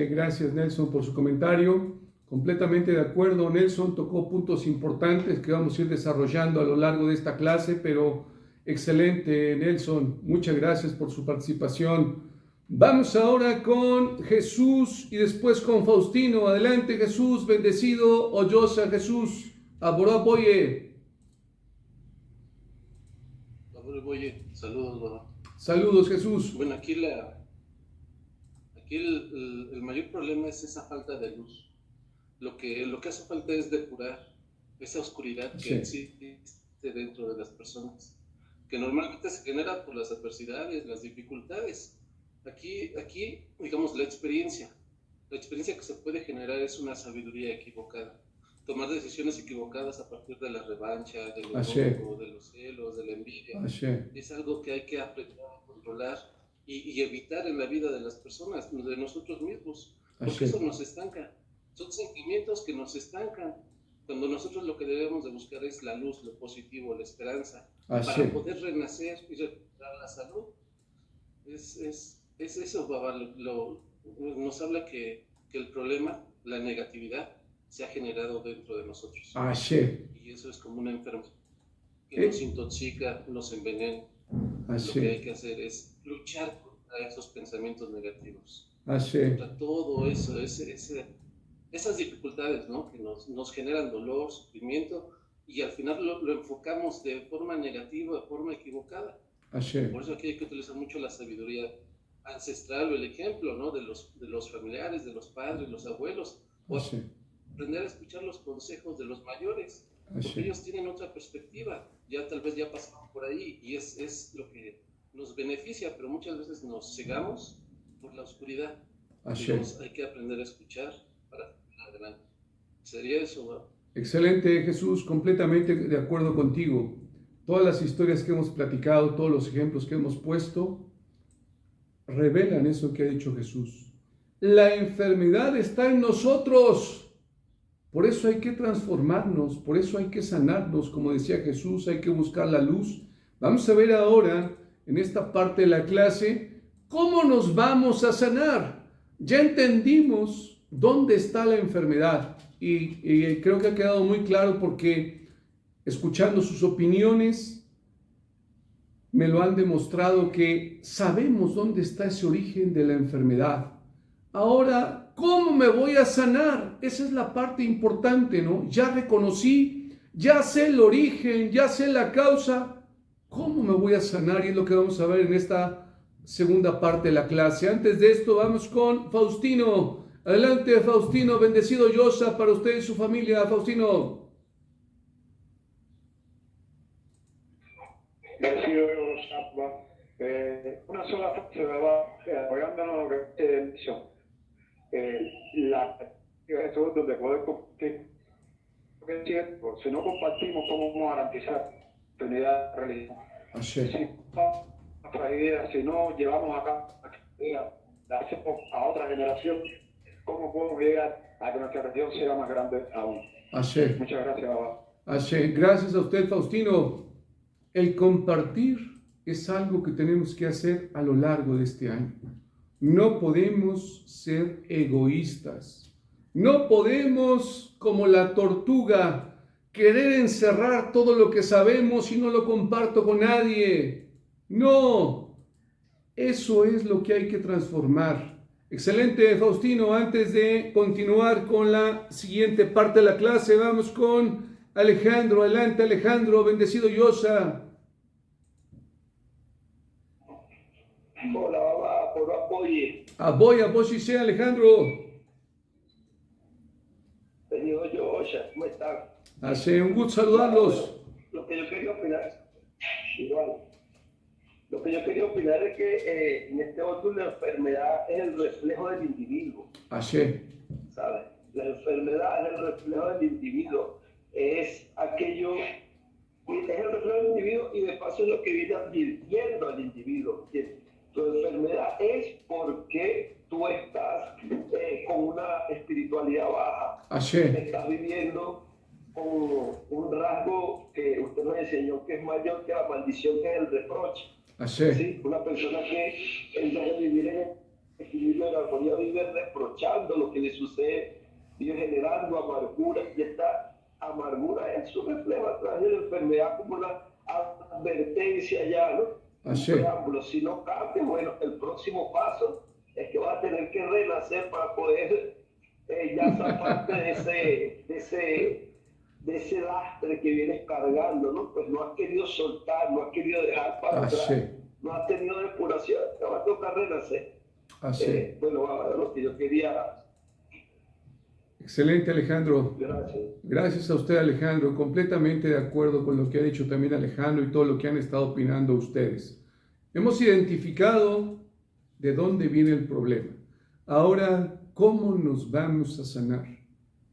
Gracias, Nelson, por su comentario. Completamente de acuerdo. Nelson tocó puntos importantes que vamos a ir desarrollando a lo largo de esta clase, pero excelente, Nelson. Muchas gracias por su participación. Vamos ahora con Jesús y después con Faustino. Adelante, Jesús, bendecido. Oyosa, Jesús. Aboraboye. Aboraboye, saludos, Baba. Saludos, Jesús. Bueno, aquí el mayor problema es esa falta de luz. Lo que hace falta es depurar esa oscuridad que existe dentro de las personas, que normalmente se genera por las adversidades, las dificultades. Aquí, digamos, la experiencia que se puede generar es una sabiduría equivocada. Tomar decisiones equivocadas a partir de la revancha, del enojo, de los celos, de la envidia, es algo que hay que aprender a controlar y evitar en la vida de las personas, de nosotros mismos. porque Así. eso nos estanca. Son sentimientos que nos estancan, cuando nosotros lo que debemos de buscar es la luz, lo positivo, la esperanza, Así. para poder renacer y recuperar la salud. Es eso, Baba, nos habla que el problema, la negatividad, se ha generado dentro de nosotros. Así. Y eso es como una enfermedad que nos intoxica, nos envenena. Lo que hay que hacer es luchar contra esos pensamientos negativos, Así. contra todo eso, esas dificultades, ¿no? Que nos generan dolor, sufrimiento, y al final lo enfocamos de forma negativa, de forma equivocada. Así. Por eso aquí hay que utilizar mucho la sabiduría ancestral o el ejemplo, ¿no? De los familiares, de los padres, los abuelos, o Así. aprender a escuchar los consejos de los mayores, porque Así. ellos tienen otra perspectiva, ya tal vez ya pasaron por ahí, y es lo que nos beneficia, pero muchas veces nos cegamos por la oscuridad. Así. Entonces hay que aprender a escuchar para seguir adelante. Sería eso, ¿no? Excelente, Jesús, completamente de acuerdo contigo. Todas las historias que hemos platicado, todos los ejemplos que hemos puesto, revelan eso que ha dicho Jesús. La enfermedad está en nosotros. Por eso hay que transformarnos, por eso hay que sanarnos. Como decía Jesús, hay que buscar la luz. Vamos a ver ahora, en esta parte de la clase, cómo nos vamos a sanar. Ya entendimos dónde está la enfermedad y creo que ha quedado muy claro porque escuchando sus opiniones me lo han demostrado que sabemos dónde está ese origen de la enfermedad. Ahora, ¿cómo me voy a sanar? Esa es la parte importante, ¿no? Ya reconocí, ya sé el origen, ya sé la causa. ¿Cómo me voy a sanar? Y es lo que vamos a ver en esta segunda parte de la clase. Antes de esto, vamos con Faustino. Adelante, Faustino. Bendecido Yosa para usted y su familia. Faustino. Bendecido Yosa. Una sola frase me va apoyándonos lo que he dicho. La Jesús donde poder compartir. Porque es cierto, si no compartimos, ¿cómo vamos a garantizar la unidad de religión? Así. Si nuestras ideas, si no llevamos acá la hacemos a otra generación, ¿cómo podemos llegar a que nuestra religión sea más grande aún? Así. Muchas gracias, Baba. Así. Gracias a usted, Faustino. El compartir es algo que tenemos que hacer a lo largo de este año. No podemos ser egoístas. No podemos, como la tortuga, querer encerrar todo lo que sabemos y no lo comparto con nadie. No, eso es lo que hay que transformar. Excelente, Faustino. Antes de continuar con la siguiente parte de la clase, vamos con Alejandro. Adelante, Alejandro. Bendecido Yosa. Hola, Baba, por apoyo. Aboy, sí, sea, Alejandro. Señor Yosa, ¿cómo están? Hace un gusto saludarlos. Lo que yo quería opinar, igual, lo que yo quería opinar es que en este orden la enfermedad es el reflejo del individuo, Así. ¿sabes? La enfermedad es el reflejo del individuo, es aquello, es el reflejo del individuo y de paso es lo que viene advirtiendo al individuo, ¿entiendes? Tu enfermedad es porque tú estás con una espiritualidad baja, Así. estás viviendo con un rasgo que usted nos enseñó que es mayor que la maldición, que es el reproche. Así. ¿Sí? Una persona que en vez de vivir en equilibrio de la armonía vive reprochando lo que le sucede, vive generando amargura, y esta amargura es su reflejo a través de la enfermedad como una advertencia ya, ¿no? Así. Un preámbulo. Si no cambia, bueno, el próximo paso es que vas a tener que renacer para poder ya zafarte de ese lastre que vienes cargando, ¿no? Pues no has querido soltar, no has querido dejar para atrás, no has tenido depuración, te va a tocar renacer. Así. Bueno, ahora lo que yo quería. Excelente, Alejandro. Gracias. Gracias a usted, Alejandro. Completamente de acuerdo con lo que ha dicho también Alejandro y todo lo que han estado opinando ustedes. Hemos identificado de dónde viene el problema. Ahora, ¿cómo nos vamos a sanar?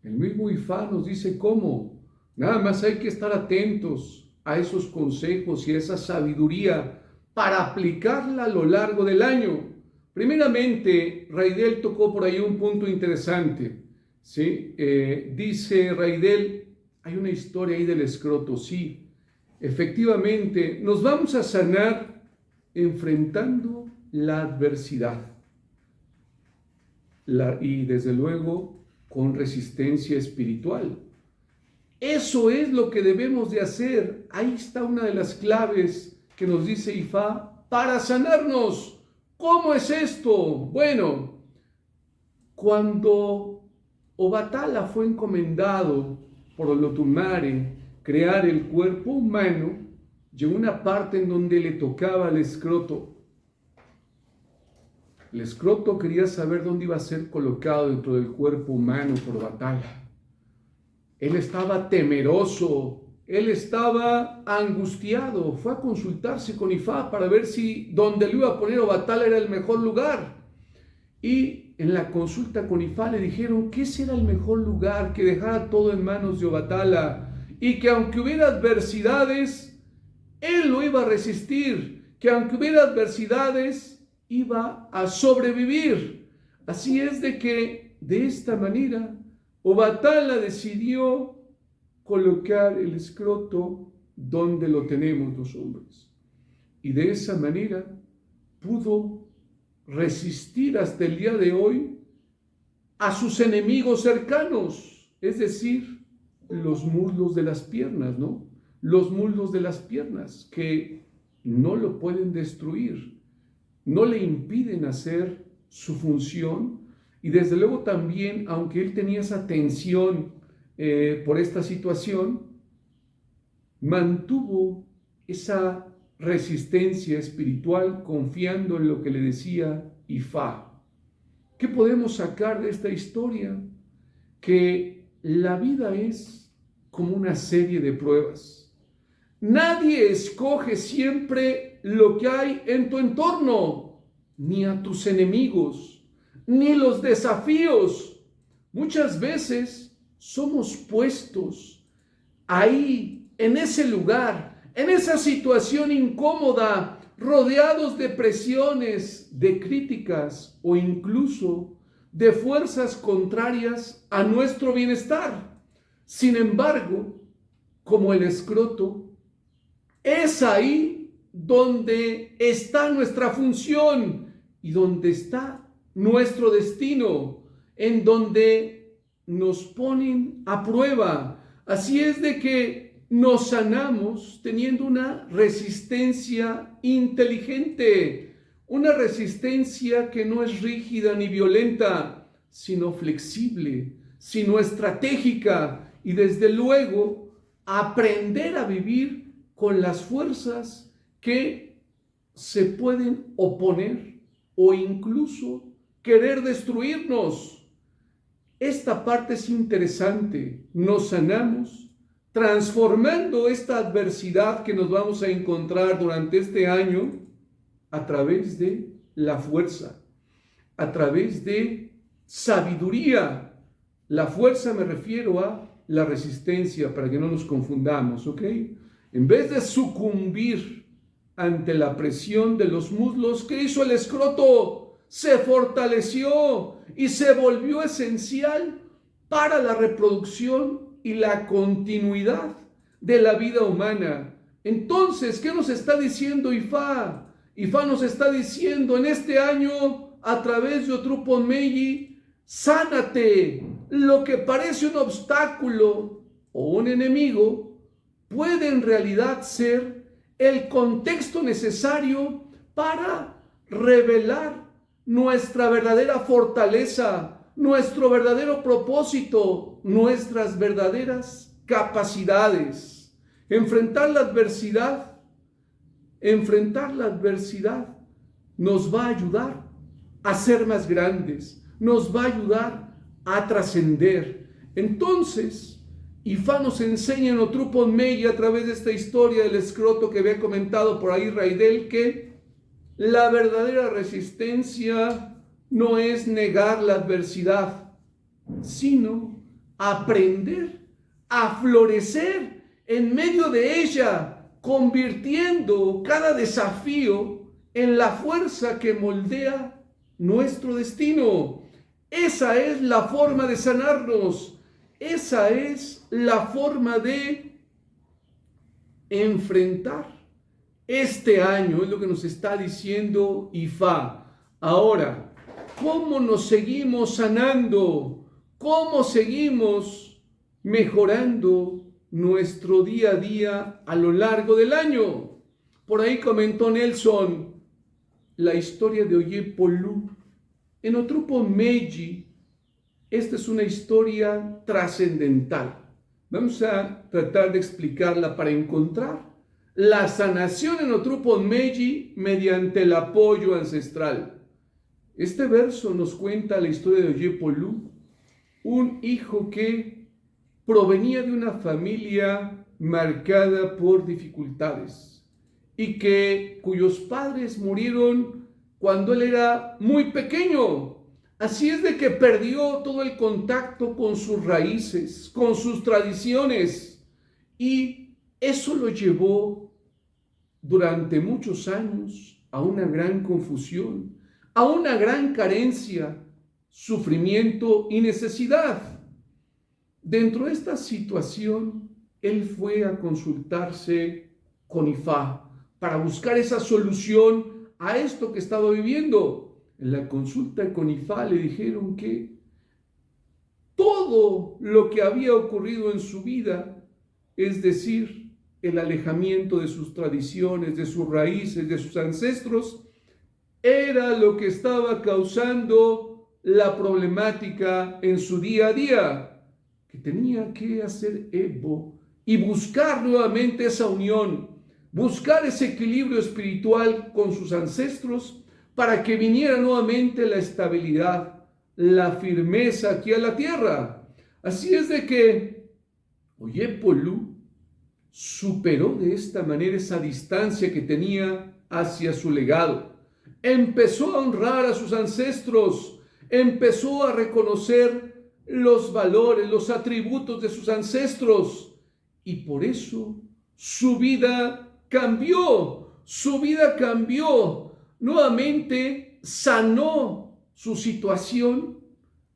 El mismo Ifá nos dice cómo. Nada más hay que estar atentos a esos consejos y a esa sabiduría para aplicarla a lo largo del año. Primeramente, Raidel tocó por ahí un punto interesante, ¿sí? Dice Raidel, hay una historia ahí del escroto, sí. Efectivamente, nos vamos a sanar enfrentando la adversidad. Y desde luego con resistencia espiritual. Eso es lo que debemos de hacer. Ahí está una de las claves que nos dice Ifá para sanarnos. ¿Cómo es esto? Bueno, cuando Obatala fue encomendado por Olotumare crear el cuerpo humano, llegó una parte en donde le tocaba al escroto. El escroto quería saber dónde iba a ser colocado dentro del cuerpo humano por Obatala. Él estaba temeroso, él estaba angustiado. Fue a consultarse con Ifá para ver si donde lo iba a poner Obatala era el mejor lugar. Y en la consulta con Ifá le dijeron que ese era el mejor lugar, que dejara todo en manos de Obatala y que aunque hubiera adversidades, él lo iba a resistir, que aunque hubiera adversidades, iba a sobrevivir. Así es de que de esta manera Obatala decidió colocar el escroto donde lo tenemos los hombres. Y de esa manera pudo resistir hasta el día de hoy a sus enemigos cercanos, es decir, los muslos de las piernas, ¿no? Los muslos de las piernas que no lo pueden destruir, no le impiden hacer su función. Y desde luego también, aunque él tenía esa tensión por esta situación, mantuvo esa resistencia espiritual confiando en lo que le decía Ifá. ¿Qué podemos sacar de esta historia? Que la vida es como una serie de pruebas. Nadie escoge siempre lo que hay en tu entorno, ni a tus enemigos, ni los desafíos. Muchas veces somos puestos ahí, en ese lugar, en esa situación incómoda, rodeados de presiones, de críticas o incluso de fuerzas contrarias a nuestro bienestar. Sin embargo, como el escroto, es ahí donde está nuestra función y donde está nuestro destino, en donde nos ponen a prueba. Así es de que nos sanamos teniendo una resistencia inteligente, una resistencia que no es rígida ni violenta, sino flexible, sino estratégica, y desde luego aprender a vivir con las fuerzas que se pueden oponer o incluso querer destruirnos. Esta parte es interesante. Nos sanamos transformando esta adversidad que nos vamos a encontrar durante este año a través de la fuerza, a través de sabiduría. La fuerza me refiero a la resistencia, para que no nos confundamos, ¿ok? En vez de sucumbir ante la presión de los muslos, ¿qué hizo el escroto? Se fortaleció y se volvió esencial para la reproducción y la continuidad de la vida humana. Entonces, ¿qué nos está diciendo Ifá? Ifá nos está diciendo en este año, a través de Otrupon Meji, sánate. Lo que parece un obstáculo o un enemigo puede en realidad ser el contexto necesario para revelar nuestra verdadera fortaleza, nuestro verdadero propósito, nuestras verdaderas capacidades. Enfrentar la adversidad nos va a ayudar a ser más grandes, nos va a ayudar a trascender. Entonces, Ifá nos enseña en Otrupon Meji, a través de esta historia del escroto que había comentado por ahí Raidel, que la verdadera resistencia no es negar la adversidad, sino aprender a florecer en medio de ella, convirtiendo cada desafío en la fuerza que moldea nuestro destino. Esa es la forma de sanarnos. Esa es la forma de enfrentar este año, es lo que nos está diciendo Ifá. Ahora, ¿cómo nos seguimos sanando? ¿Cómo seguimos mejorando nuestro día a día a lo largo del año? Por ahí comentó Nelson la historia de Oye Polú. En Otrupo Meiji, esta es una historia trascendental. Vamos a tratar de explicarla para encontrar la sanación en Otrupo Meiji mediante el apoyo ancestral. Este verso nos cuenta la historia de Oye Polú, un hijo que provenía de una familia marcada por dificultades y cuyos padres murieron cuando él era muy pequeño. Así es de que perdió todo el contacto con sus raíces, con sus tradiciones, y eso lo llevó durante muchos años a una gran confusión, a una gran carencia, sufrimiento y necesidad. Dentro de esta situación, él fue a consultarse con Ifá para buscar esa solución a esto que estaba viviendo. En la consulta con Ifá le dijeron que todo lo que había ocurrido en su vida, es decir, el alejamiento de sus tradiciones, de sus raíces, de sus ancestros, era lo que estaba causando la problemática en su día a día, que tenía que hacer Evo y buscar nuevamente esa unión, buscar ese equilibrio espiritual con sus ancestros para que viniera nuevamente la estabilidad, la firmeza aquí a la tierra. Así es de que Oye Polú superó de esta manera esa distancia que tenía hacia su legado. Empezó a honrar a sus ancestros, empezó a reconocer los valores, los atributos de sus ancestros, y por eso su vida cambió, nuevamente sanó su situación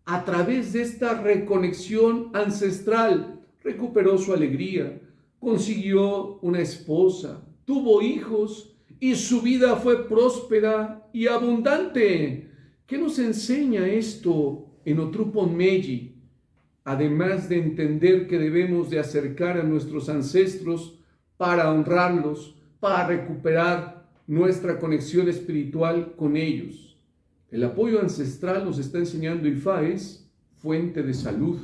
a través de esta reconexión ancestral. Recuperó su alegría, consiguió una esposa, tuvo hijos y su vida fue próspera y abundante. ¿Qué nos enseña esto en Otrupo Meiji? Además de entender que debemos de acercar a nuestros ancestros para honrarlos, para recuperar nuestra conexión espiritual con ellos. El apoyo ancestral, nos está enseñando Ifá, es fuente de salud,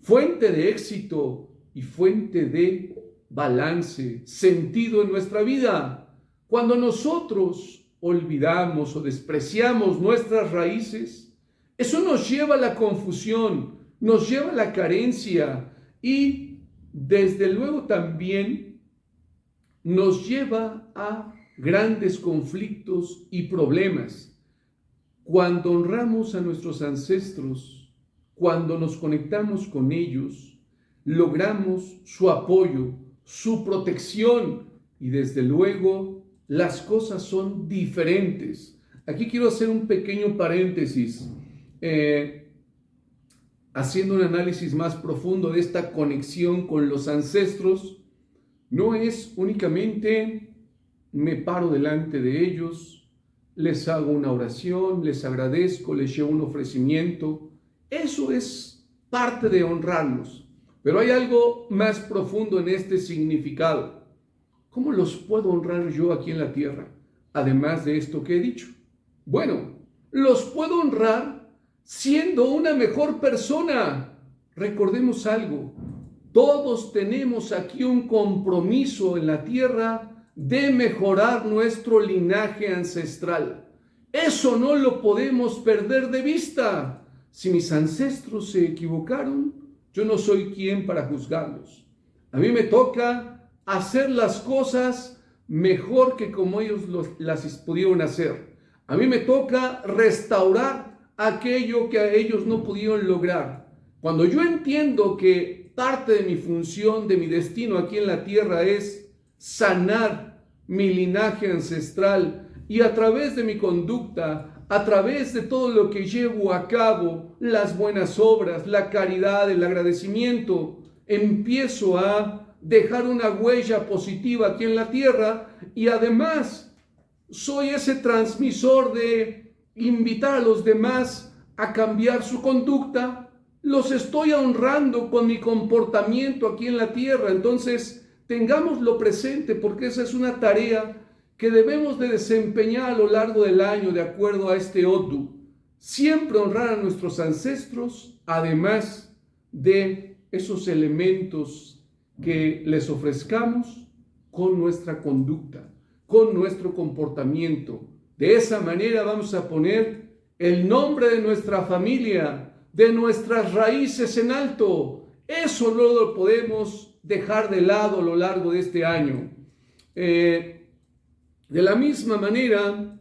fuente de éxito y fuente de balance, sentido en nuestra vida. Cuando nosotros olvidamos o despreciamos nuestras raíces, eso nos lleva a la confusión, nos lleva a la carencia y desde luego también nos lleva a grandes conflictos y problemas. Cuando honramos a nuestros ancestros, cuando nos conectamos con ellos, logramos su apoyo, su protección y desde luego las cosas son diferentes. Aquí quiero hacer un pequeño paréntesis, haciendo un análisis más profundo de esta conexión con los ancestros. No es únicamente me paro delante de ellos, les hago una oración, les agradezco, les llevo un ofrecimiento. Eso es parte de honrarlos. Pero hay algo más profundo en este significado. ¿Cómo los puedo honrar yo aquí en la tierra? Además de esto que he dicho. Bueno, los puedo honrar siendo una mejor persona. Recordemos algo. Todos tenemos aquí un compromiso en la tierra de mejorar nuestro linaje ancestral. Eso no lo podemos perder de vista. Si mis ancestros se equivocaron, yo no soy quien para juzgarlos. A mí me toca hacer las cosas mejor que como ellos las pudieron hacer. A mí me toca restaurar aquello que a ellos no pudieron lograr. Cuando yo entiendo que parte de mi función, de mi destino aquí en la tierra es sanar mi linaje ancestral y a través de mi conducta, a través de todo lo que llevo a cabo, las buenas obras, la caridad, el agradecimiento, empiezo a dejar una huella positiva aquí en la tierra y además soy ese transmisor de invitar a los demás a cambiar su conducta. Los estoy honrando con mi comportamiento aquí en la tierra. Entonces, tengámoslo presente porque esa es una tarea que debemos de desempeñar a lo largo del año de acuerdo a este Odu. Siempre honrar a nuestros ancestros, además de esos elementos que les ofrezcamos con nuestra conducta, con nuestro comportamiento. De esa manera vamos a poner el nombre de nuestra familia, de nuestras raíces en alto. Eso no lo podemos dejar de lado a lo largo de este año. De la misma manera,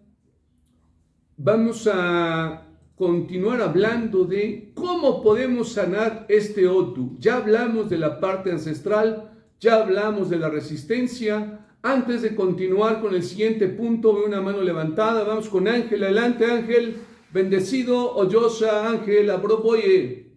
vamos a continuar hablando de cómo podemos sanar este Odu. Ya hablamos de la parte ancestral, ya hablamos de la resistencia. Antes de continuar con el siguiente punto, veo una mano levantada. Vamos con Ángel. Adelante, Ángel. Bendecido, Oyosa, Ángel, Abroboye.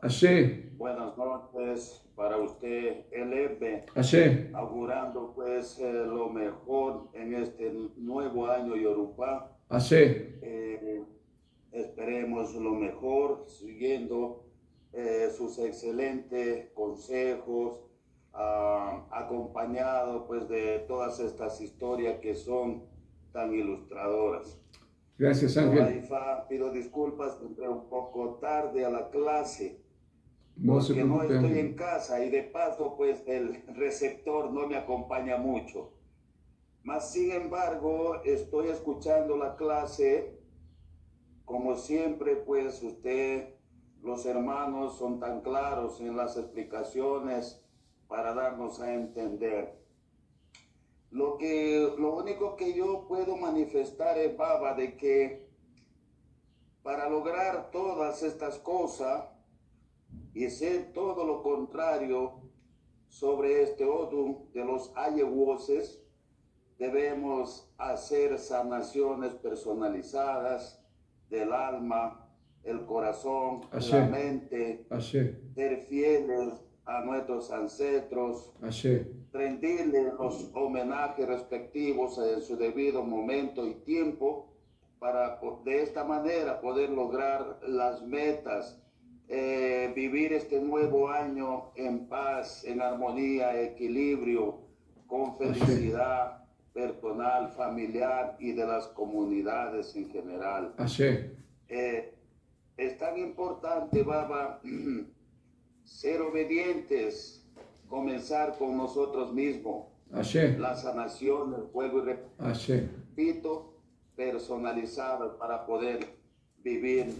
Ashe. Buenas noches para usted, LB. Ashe. Augurando pues lo mejor en este nuevo año Yoruba. Ashe. Esperemos lo mejor, siguiendo sus excelentes consejos, acompañado pues de todas estas historias que son tan ilustradoras. Gracias, Ángel. Pido disculpas, entré un poco tarde a la clase. No se Porque no preocupe, estoy Ángel. en casa y de paso pues el receptor no me acompaña mucho. Mas sin embargo estoy escuchando la clase. Como siempre pues usted, los hermanos son tan claros en las explicaciones para darnos a entender. Lo único que yo puedo manifestar es, Baba, de que para lograr todas estas cosas y ser todo lo contrario sobre este Odu de los ayewoses, debemos hacer sanaciones personalizadas del alma, el corazón, Ashe. la mente, Ashe. ser fieles a nuestros ancestros, Ashe. rendirle los homenajes respectivos en su debido momento y tiempo para de esta manera poder lograr las metas, vivir este nuevo año en paz, en armonía, equilibrio, con felicidad personal, familiar y de las comunidades en general. Ashe. Es tan importante, Baba, ser obedientes, comenzar con nosotros mismos. Ashe. La sanación, el juego y Ashe. repito, personalizado para poder vivir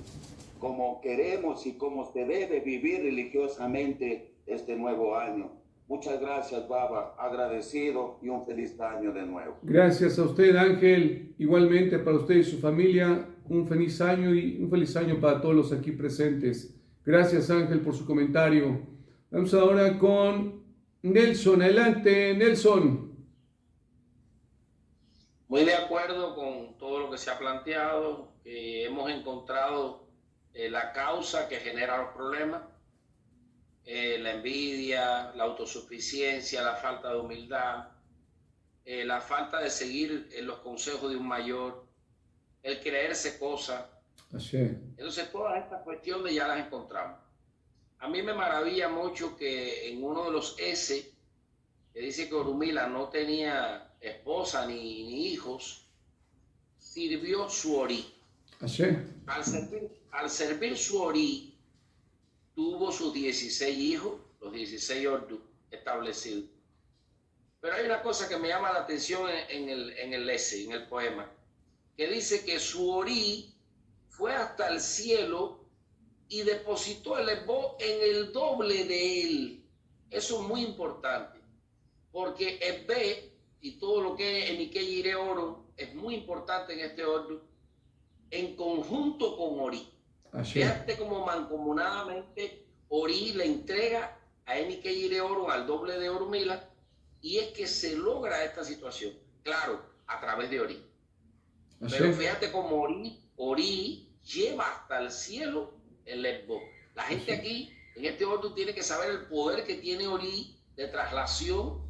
como queremos y como se debe vivir religiosamente este nuevo año. Muchas gracias, Baba, agradecido y un feliz año de nuevo. Gracias a usted, Ángel. Igualmente para usted y su familia, un feliz año y un feliz año para todos los aquí presentes. Gracias, Ángel, por su comentario. Vamos ahora con Nelson. Adelante, Nelson. Muy de acuerdo con todo lo que se ha planteado. Hemos encontrado la causa que genera los problemas. La envidia, la autosuficiencia, la falta de humildad, la falta de seguir los consejos de un mayor, el creerse cosas. Así. Entonces todas estas cuestiones ya las encontramos. A mí me maravilla mucho que en uno de los S, que dice que Orunmila no tenía esposa ni hijos, sirvió su Ori. Así. Al servir su Ori, tuvo sus 16 hijos, los 16 Ordu establecidos. Pero hay una cosa que me llama la atención en el S, en el poema, que dice que su Ori fue hasta el cielo y depositó el Esbo en el doble de él. Eso es muy importante, porque Esbe y todo lo que es Enikeyire Oro es muy importante en este Ordu, en conjunto con Ori. Así. Fíjate cómo mancomunadamente Ori le entrega a Enikeyire Oro al doble de Orunmila, y es que se logra esta situación. Claro, a través de Ori. Así Pero es. fíjate cómo Ori lleva hasta el cielo el Esbo. La gente aquí, en este orden, tiene que saber el poder que tiene Ori de traslación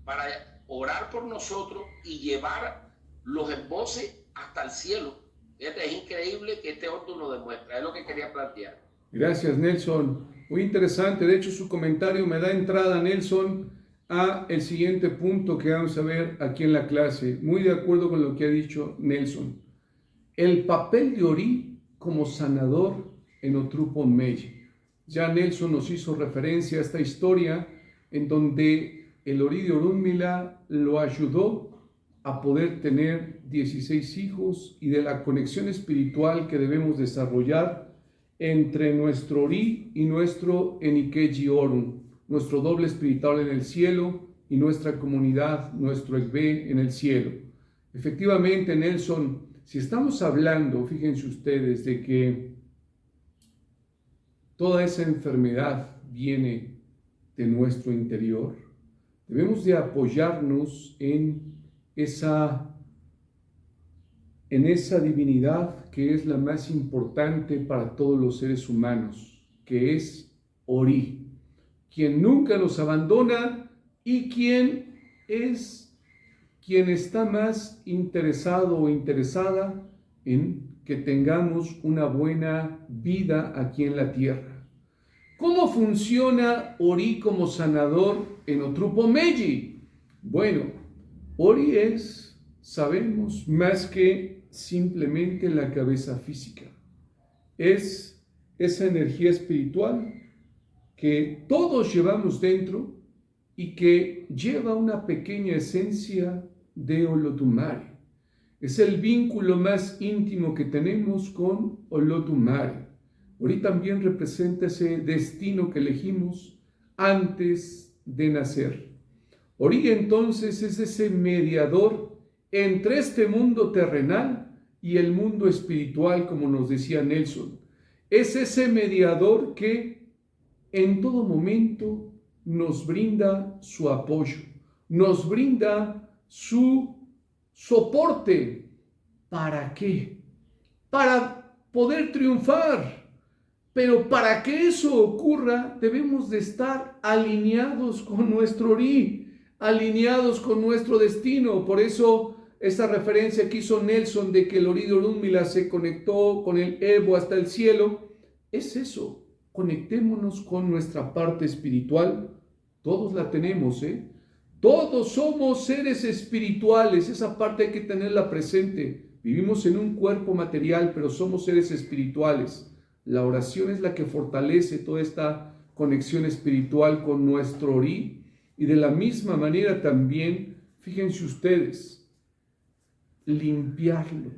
para orar por nosotros y llevar los esboces hasta el cielo. Fíjate, es increíble que este orden lo demuestra. Es lo que quería plantear. Gracias, Nelson. Muy interesante. De hecho, su comentario me da entrada, Nelson, a el siguiente punto que vamos a ver aquí en la clase. Muy de acuerdo con lo que ha dicho Nelson. El papel de Ori como sanador en Otrupon Meji. Ya Nelson nos hizo referencia a esta historia en donde el Ori de Orunmila lo ayudó a poder tener 16 hijos y de la conexión espiritual que debemos desarrollar entre nuestro Ori y nuestro Enikeji Orun, nuestro doble espiritual en el cielo y nuestra comunidad, nuestro Ekbe en el cielo. Efectivamente, Nelson, si estamos hablando, fíjense ustedes, de que toda esa enfermedad viene de nuestro interior, debemos de apoyarnos en esa divinidad que es la más importante para todos los seres humanos, que es Ori, quien nunca nos abandona y quien está más interesado o interesada en que tengamos una buena vida aquí en la tierra. ¿Cómo funciona Ori como sanador en Otrupon Meji? Bueno, Ori es, sabemos, más que simplemente la cabeza física. Es esa energía espiritual que todos llevamos dentro y que lleva una pequeña esencia de Olotumare. Es el vínculo más íntimo que tenemos con Olotumare. Ori también representa ese destino que elegimos antes de nacer. Ori entonces es ese mediador entre este mundo terrenal y el mundo espiritual, como nos decía Nelson. Es ese mediador que en todo momento nos brinda su apoyo, nos brinda su soporte. ¿Para qué? Para poder triunfar. Pero para que eso ocurra, debemos de estar alineados con nuestro Ori, alineados con nuestro destino. Por eso, esa referencia que hizo Nelson de que el Ori de Orunmila se conectó con el Ebo hasta el cielo, es eso. Conectémonos con nuestra parte espiritual. Todos la tenemos, Todos somos seres espirituales. Esa parte hay que tenerla presente. Vivimos en un cuerpo material, pero somos seres espirituales. La oración es la que fortalece toda esta conexión espiritual con nuestro Ori. Y de la misma manera también, fíjense ustedes, limpiarlo,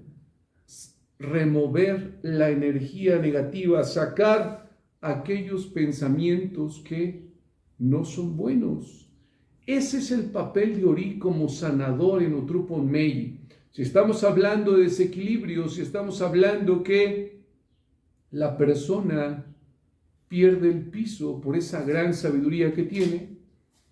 remover la energía negativa, sacar aquellos pensamientos que no son buenos. Ese es el papel de Ori como sanador en Otrupon Meji. Si estamos hablando de desequilibrio, si estamos hablando que la persona pierde el piso por esa gran sabiduría que tiene,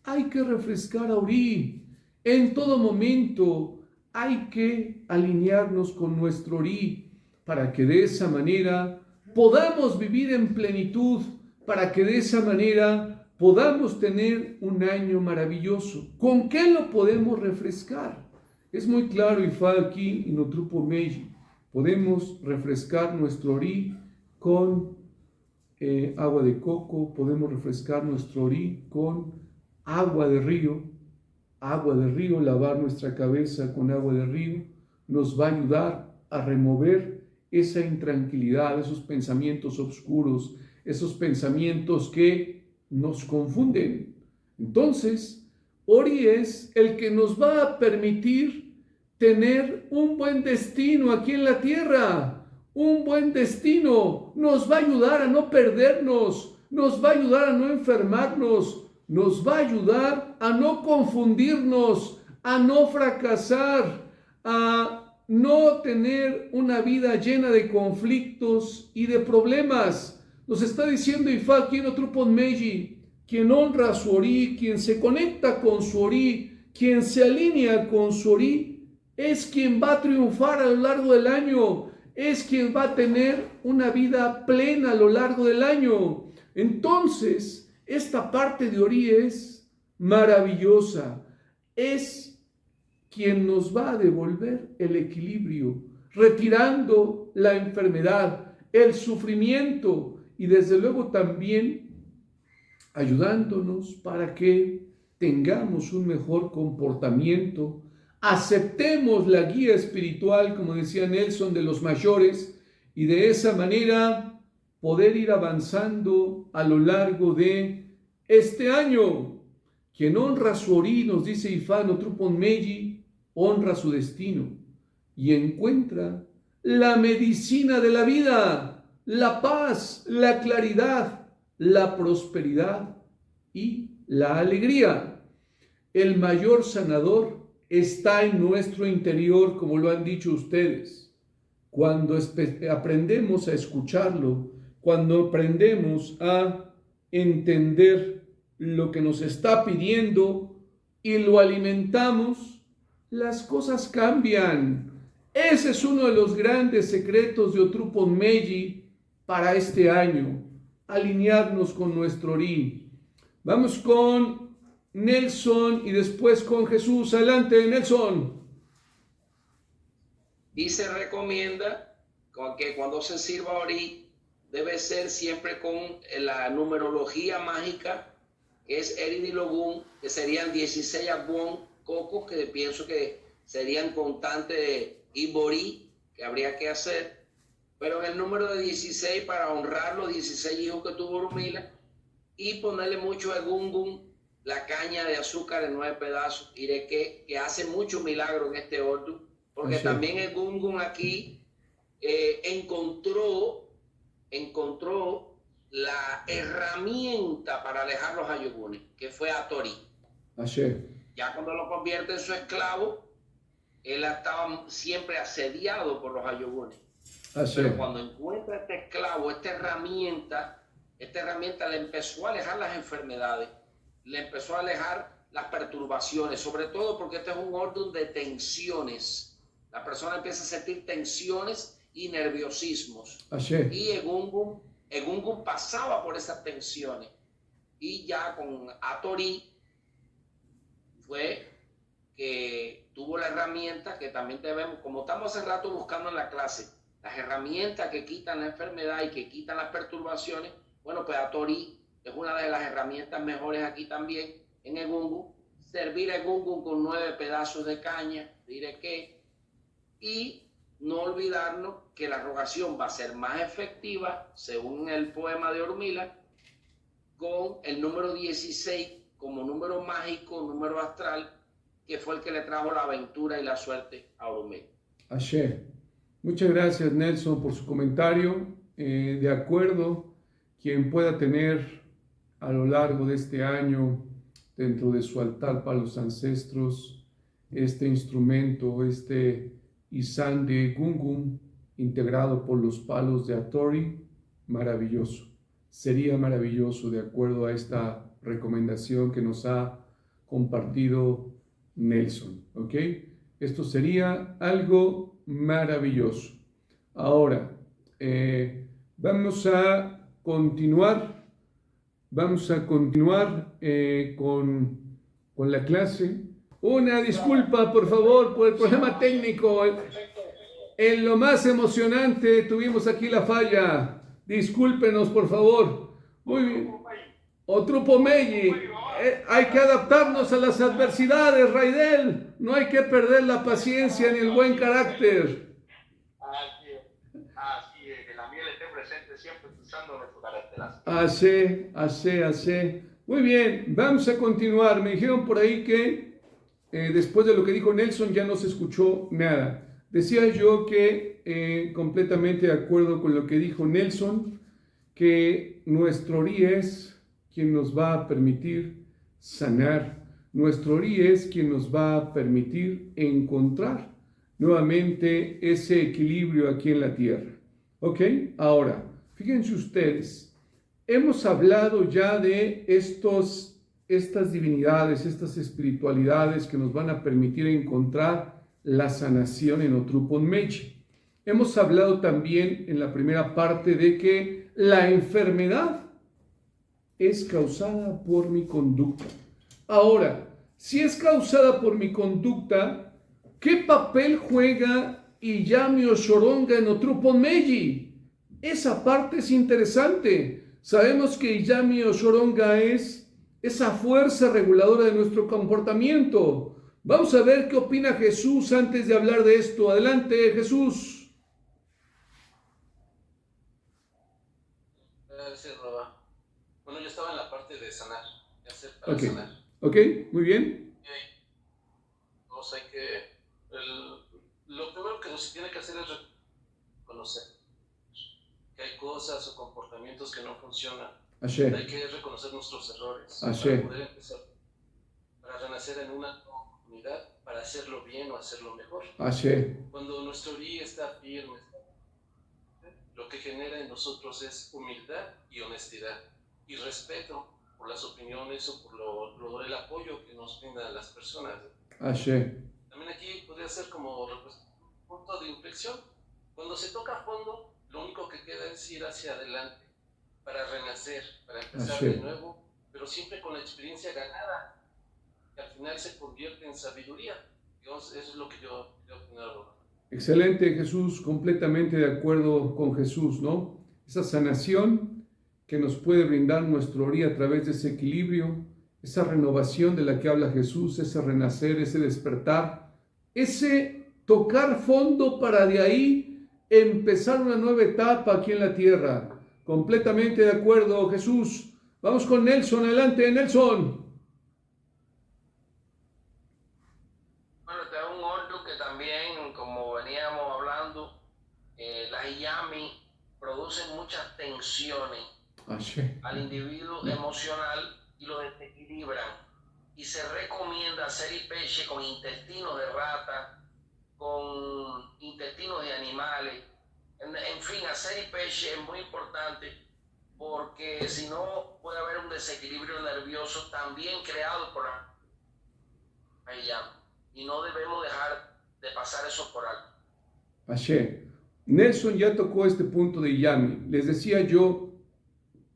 hay que refrescar a Ori. En todo momento hay que alinearnos con nuestro Ori para que de esa manera podamos vivir en plenitud, para que de esa manera podamos tener un año maravilloso. ¿Con qué lo podemos refrescar? Es muy claro, Ifá, aquí en Otrupon Meji. Podemos refrescar nuestro Ori con agua de coco, podemos refrescar nuestro Ori con agua de río, lavar nuestra cabeza con agua de río, nos va a ayudar a remover esa intranquilidad, esos pensamientos oscuros, esos pensamientos que nos confunden. Entonces, Ori es el que nos va a permitir tener un buen destino aquí en la tierra. Un buen destino nos va a ayudar a no perdernos, nos va a ayudar a no enfermarnos, nos va a ayudar a no confundirnos, a no fracasar, a no tener una vida llena de conflictos y de problemas. Nos está diciendo Ifá aquí en Otrupon Meji, quien honra a su Ori, quien se conecta con su Ori, quien se alinea con su Ori, es quien va a triunfar a lo largo del año, es quien va a tener una vida plena a lo largo del año. Entonces, esta parte de Ori es maravillosa, es quien nos va a devolver el equilibrio, retirando la enfermedad, el sufrimiento y desde luego también ayudándonos para que tengamos un mejor comportamiento, aceptemos la guía espiritual, como decía Nelson, de los mayores, y de esa manera poder ir avanzando a lo largo de este año. Quien honra su Ori, nos dice Ifán Otrupon Meji, honra su destino y encuentra la medicina de la vida, la paz, la claridad, la prosperidad y la alegría. El mayor sanador está en nuestro interior, como lo han dicho ustedes. Cuando aprendemos a escucharlo, cuando aprendemos a entender lo que nos está pidiendo y lo alimentamos, las cosas cambian. Ese es uno de los grandes secretos de Otrupon Meji para este año, alinearnos con nuestro Ori. Vamos con Nelson y después con Jesús. Adelante, Nelson. Y se recomienda que cuando se sirva Ori debe ser siempre con la numerología mágica, que es Eridilogún, que serían 16 Agbón, cocos, que pienso que serían constantes de Iborí, que habría que hacer, pero en el número de 16 para honrar los 16 hijos que tuvo Orunmila, y ponerle mucho Egungun, la caña de azúcar en 9 pedazos, y de que hace mucho milagro en este orden, porque sí, también Egungun aquí encontró la herramienta para alejar los ayogunes, que fue Atori. Así. Ya cuando lo convierte en su esclavo, él estaba siempre asediado por los ayogunes. Pero cuando encuentra este esclavo, esta herramienta le empezó a alejar las enfermedades, le empezó a alejar las perturbaciones, sobre todo porque este es un orden de tensiones. La persona empieza a sentir tensiones y nerviosismos. Así. Y Egungun pasaba por esas tensiones. Y ya con Atori fue que tuvo la herramienta que también debemos, como estamos hace rato buscando en la clase, las herramientas que quitan la enfermedad y que quitan las perturbaciones. Bueno, pues Atori es una de las herramientas mejores aquí también en Egungun. Servir Egungun con 9 pedazos de caña, diré que, y no olvidarnos que la rogación va a ser más efectiva, según el poema de Orunmila, con el número 16 como número mágico, número astral, que fue el que le trajo la aventura y la suerte a Orunmila. Así. Muchas gracias, Nelson, por su comentario. De acuerdo, quien pueda tener a lo largo de este año, dentro de su altar para los ancestros, este instrumento, este Isan de Gungun, integrado por los palos de Atori, maravilloso. Sería maravilloso, de acuerdo a esta recomendación que nos ha compartido Nelson, ¿ok? Esto sería algo maravilloso. Ahora, vamos a continuar con la clase. Una disculpa, por favor, por el problema técnico. En lo más emocionante tuvimos aquí la falla. Discúlpenos, por favor. Muy bien. Otrupon Meji. Hay que adaptarnos a las adversidades, Raidel. No hay que perder la paciencia ni el buen carácter. Así es, que la miel esté presente siempre usando nuestro carácter. Así. Muy bien, vamos a continuar. Me dijeron por ahí que después de lo que dijo Nelson ya no se escuchó nada. Decía yo que completamente de acuerdo con lo que dijo Nelson, que nuestro Ori es quien nos va a permitir sanar. Nuestro Ori es quien nos va a permitir encontrar nuevamente ese equilibrio aquí en la tierra. ¿Ok? Ahora, fíjense ustedes, hemos hablado ya de estas divinidades, estas espiritualidades que nos van a permitir encontrar la sanación en Otrupon Meiji. Hemos hablado también en la primera parte de que la enfermedad es causada por mi conducta. Ahora, si es causada por mi conducta, ¿qué papel juega Iyami Oshoronga en Otrupon Meiji? Esa parte es interesante. Sabemos que Iyami Oshoronga es esa fuerza reguladora de nuestro comportamiento. Vamos a ver qué opina Jesús antes de hablar de esto. Adelante, Jesús. Gracias, Rabá. Bueno, yo estaba en la parte de sanar, de hacer para Ok, sanar. ok, muy bien. Y ahí, pues hay que, lo primero que se tiene que hacer es reconocer que hay cosas o comportamientos que no funcionan. Ashe, Hay que reconocer nuestros errores Ashe. para poder empezar, para renacer en una oportunidad, para hacerlo bien o hacerlo mejor. ashe, Cuando nuestro guía está firme, lo que genera en nosotros es humildad y honestidad y respeto por las opiniones o por el apoyo que nos brindan las personas. ashe, También aquí podría ser como un punto de inflexión. Cuando se toca a fondo, lo único que queda es ir hacia adelante para renacer, para empezar Ashe. de nuevo, pero siempre con la experiencia ganada, que al final se convierte en sabiduría. Digamos, eso es lo que yo opino. Excelente, Jesús, completamente de acuerdo con Jesús, ¿no? Esa sanación que nos puede brindar nuestro Ori a través de ese equilibrio, esa renovación de la que habla Jesús, ese renacer, ese despertar, ese tocar fondo para de ahí empezar una nueva etapa aquí en la tierra. Completamente de acuerdo, Jesús. Vamos con Nelson, adelante, Nelson. Bueno, este es un orden que también, como veníamos hablando, las Iyami producen muchas tensiones Ashe, al individuo emocional y lo desequilibran. Y se recomienda hacer ipeche con intestinos de rata, con intestinos de animales. En fin, hacer ipeche es muy importante porque si no puede haber un desequilibrio nervioso también creado por la Iyami. Y no debemos dejar de pasar eso por alto. ashe. Nelson ya tocó este punto de Iyami. Les decía yo,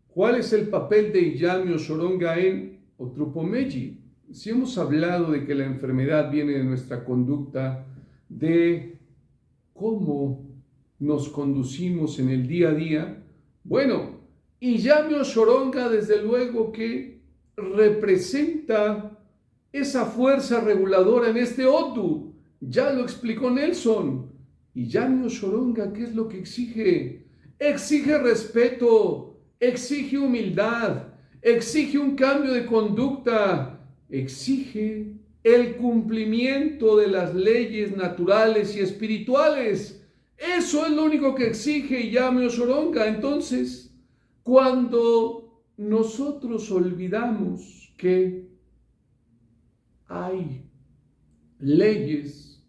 ¿cuál es el papel de Iyami Oshoronga en Otrupon Meiji? Si hemos hablado de que la enfermedad viene de nuestra conducta, de cómo nos conducimos en el día a día, bueno, Iyami Oshoronga desde luego que representa esa fuerza reguladora en este Otu. Ya lo explicó Nelson. Iyami Oshoronga, ¿qué es lo que exige? Exige respeto, exige humildad, exige un cambio de conducta, exige el cumplimiento de las leyes naturales y espirituales. Eso es lo único que exige Iyami Oshoronga. Entonces, cuando nosotros olvidamos que hay leyes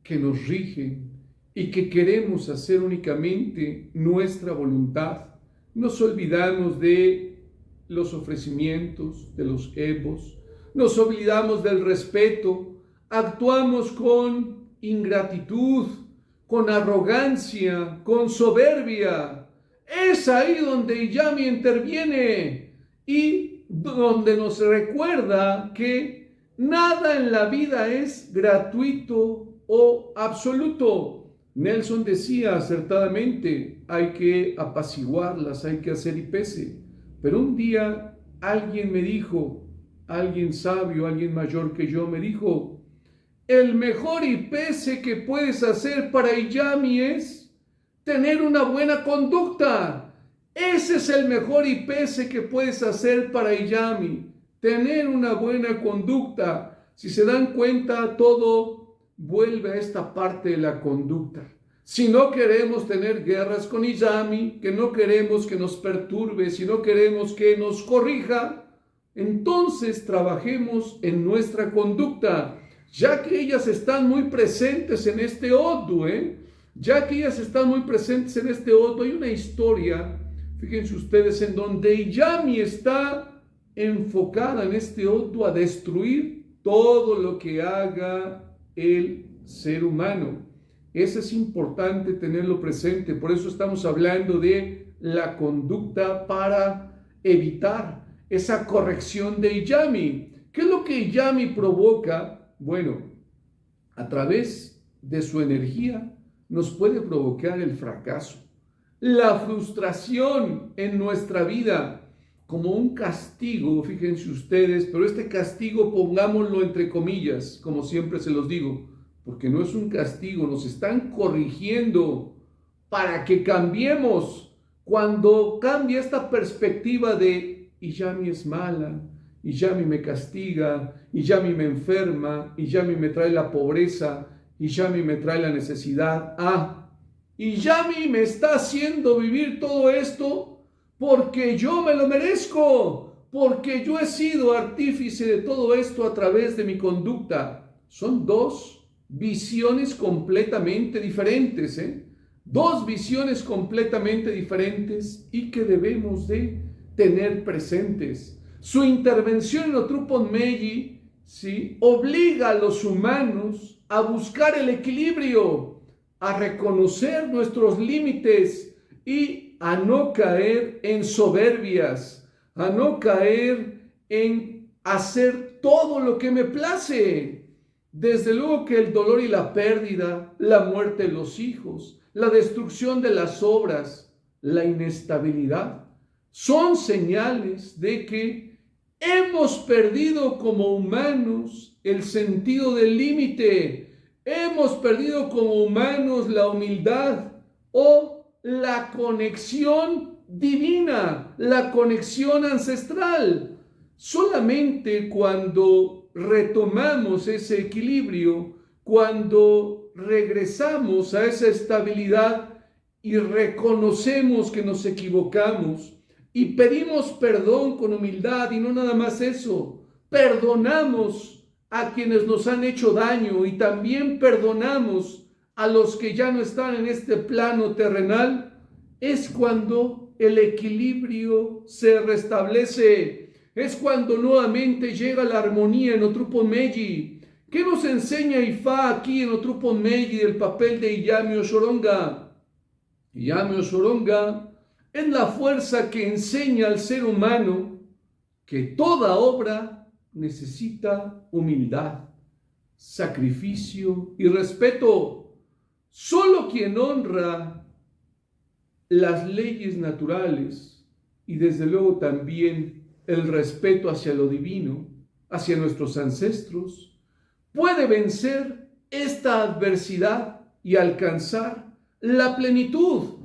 que nos rigen y que queremos hacer únicamente nuestra voluntad, nos olvidamos de los ofrecimientos, de los evos, nos olvidamos del respeto, actuamos con ingratitud, con arrogancia, con soberbia. Es ahí donde Iyami interviene y donde nos recuerda que nada en la vida es gratuito o absoluto. Nelson decía acertadamente, hay que apaciguarlas, hay que hacer ipese. Pero un día alguien me dijo, alguien sabio, alguien mayor que yo me dijo, el mejor ipese que puedes hacer para Iyami es tener una buena conducta. Ese es el mejor ipese que puedes hacer para Iyami, tener una buena conducta. Si se dan cuenta, todo vuelve a esta parte de la conducta. Si no queremos tener guerras con Iyami, que no queremos que nos perturbe, si no queremos que nos corrija, entonces trabajemos en nuestra conducta, ya que ellas están muy presentes en este Odu, ya que ellas están muy presentes en este Odu. Hay una historia, fíjense ustedes, en donde Iyami está enfocada en este Odu a destruir todo lo que haga el ser humano. Eso es importante tenerlo presente. Por eso estamos hablando de la conducta para evitar esa corrección de Iyami. ¿Qué es lo que Iyami provoca? Bueno, a través de su energía nos puede provocar el fracaso, la frustración en nuestra vida, como un castigo, fíjense ustedes, pero este castigo pongámoslo entre comillas, como siempre se los digo, porque no es un castigo, nos están corrigiendo para que cambiemos. Cuando cambia esta perspectiva de Iyami es mala, Iyami me castiga, Iyami me enferma, Iyami me trae la pobreza, Iyami me trae la necesidad. Iyami me está haciendo vivir todo esto porque yo me lo merezco, porque yo he sido artífice de todo esto a través de mi conducta. Son dos visiones completamente diferentes, Dos visiones completamente diferentes y que debemos de tener presentes. Su intervención en Otrupon Meji, ¿sí?, obliga a los humanos a buscar el equilibrio, a reconocer nuestros límites y a no caer en soberbias, a no caer en hacer todo lo que me place. Desde luego que el dolor y la pérdida, la muerte de los hijos, la destrucción de las obras, la inestabilidad, son señales de que hemos perdido como humanos el sentido del límite, hemos perdido como humanos la humildad o la conexión divina, la conexión ancestral. Solamente cuando retomamos ese equilibrio, cuando regresamos a esa estabilidad y reconocemos que nos equivocamos y pedimos perdón con humildad, y no nada más eso, perdonamos a quienes nos han hecho daño y también perdonamos a los que ya no están en este plano terrenal, es cuando el equilibrio se restablece, es cuando nuevamente llega la armonía en Otrupon Meji. ¿Qué nos enseña Ifá aquí en Otrupon Meji del papel de Iyami Oshoronga? Iyami Oshoronga es la fuerza que enseña al ser humano que toda obra necesita humildad, sacrificio y respeto. Solo quien honra las leyes naturales y desde luego también el respeto hacia lo divino, hacia nuestros ancestros, puede vencer esta adversidad y alcanzar la plenitud.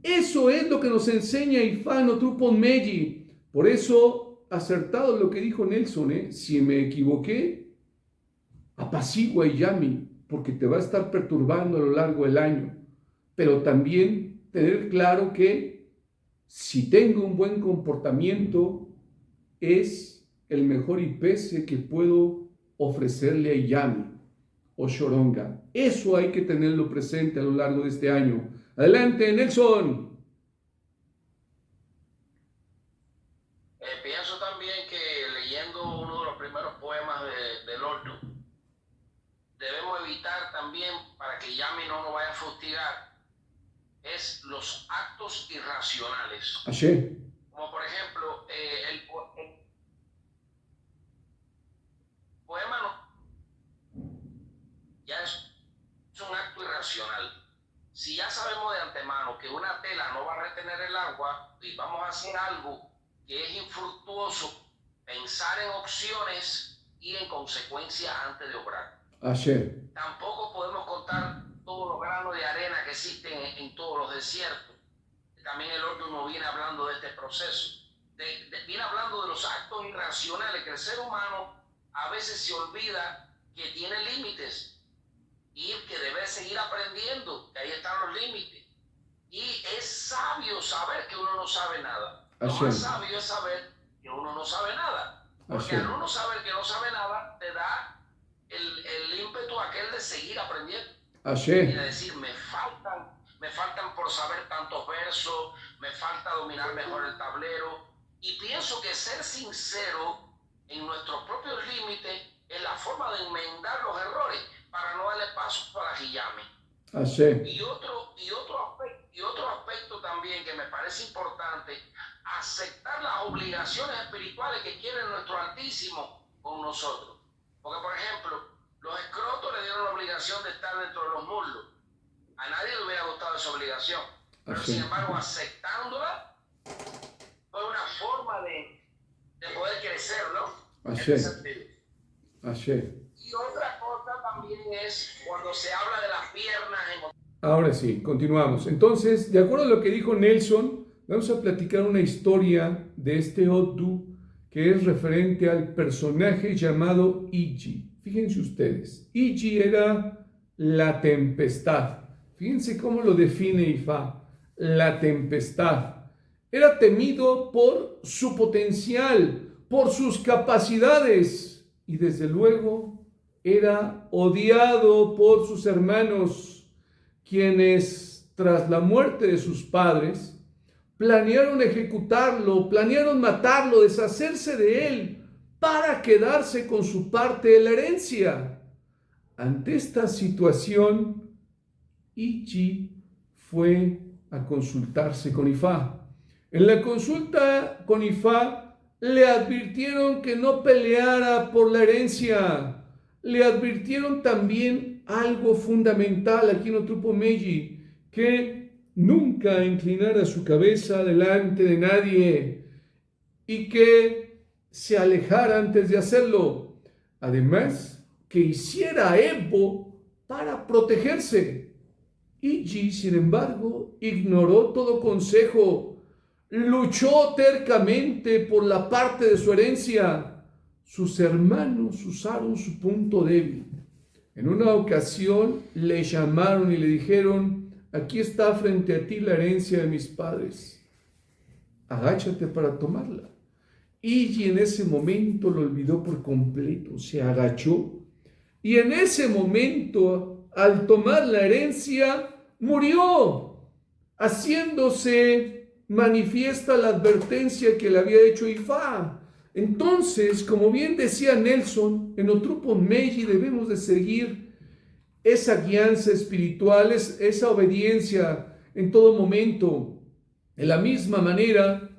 Eso es lo que nos enseña Ifá en Otrupon Meji. Por eso, acertado lo que dijo Nelson, si me equivoqué, apacigua Iyami, porque te va a estar perturbando a lo largo del año. Pero también tener claro que si tengo un buen comportamiento, es el mejor IPS que puedo ofrecerle a Iyami o Oshoronga. Eso hay que tenerlo presente a lo largo de este año. Adelante, Nelson. Pienso también que leyendo uno de los primeros poemas del Ordo, debemos evitar también, para que Iyami no nos vaya a fustigar, es los actos irracionales. Así. Como por ejemplo, el poema ya es un acto irracional. Si ya sabemos de antemano que una tela no va a retener el agua y vamos a hacer algo que es infructuoso, pensar en opciones y en consecuencia antes de obrar. Así. Tampoco podemos contar todos los granos de arena que existen en todos los desiertos. También el Ordo nos viene hablando de este proceso. Viene hablando de los actos irracionales, que el ser humano a veces se olvida que tiene límites y que debe seguir aprendiendo, que ahí están los límites. Y es sabio saber que uno no sabe nada. Lo más sabio es saber que uno no sabe nada. Porque al uno saber que no sabe nada, te da el ímpetu aquel de seguir aprendiendo. Así. Y de decir, me faltan por saber tantos versos, me falta dominar mejor el tablero. Y pienso que ser sincero en nuestros propios límites es la forma de enmendar los errores. para no darle paso a la Hiyame. Así. Y otro aspecto también que me parece importante, aceptar las obligaciones espirituales que quiere nuestro Altísimo con nosotros. Porque, por ejemplo, los escrotos le dieron la obligación de estar dentro de los muslos. A nadie le hubiera gustado esa obligación. Pero, Así. sin embargo, aceptándola fue una forma de poder crecer, ¿no? Así. En ese sentido. Así. Y otra cosa también es cuando se habla de las piernas. Ahora sí, continuamos. Entonces, de acuerdo a lo que dijo Nelson, vamos a platicar una historia de este Odu que es referente al personaje llamado Iji. Fíjense ustedes, Iji era la tempestad. Fíjense cómo lo define Ifá, la tempestad. Era temido por su potencial, por sus capacidades y desde luego era odiado por sus hermanos, quienes tras la muerte de sus padres planearon ejecutarlo, planearon matarlo, deshacerse de él para quedarse con su parte de la herencia. Ante esta situación, Ichi fue a consultarse con Ifá. En la consulta con Ifá le advirtieron que no peleara por la herencia. Le advirtieron también algo fundamental aquí en Otruppo Meiji, que nunca inclinara su cabeza delante de nadie y que se alejara antes de hacerlo. Además, que hiciera Evo para protegerse. Iji, sin embargo, ignoró todo consejo, luchó tercamente por la parte de su herencia. Sus hermanos usaron su punto débil. En una ocasión le llamaron y le dijeron: aquí está frente a ti la herencia de mis padres. Agáchate para tomarla. Y en ese momento lo olvidó por completo, se agachó. Y en ese momento, al tomar la herencia, murió, haciéndose manifiesta la advertencia que le había hecho Ifá. Entonces, como bien decía Nelson, en Otruppo Meiji debemos de seguir esa guianza espiritual, esa obediencia en todo momento. De la misma manera,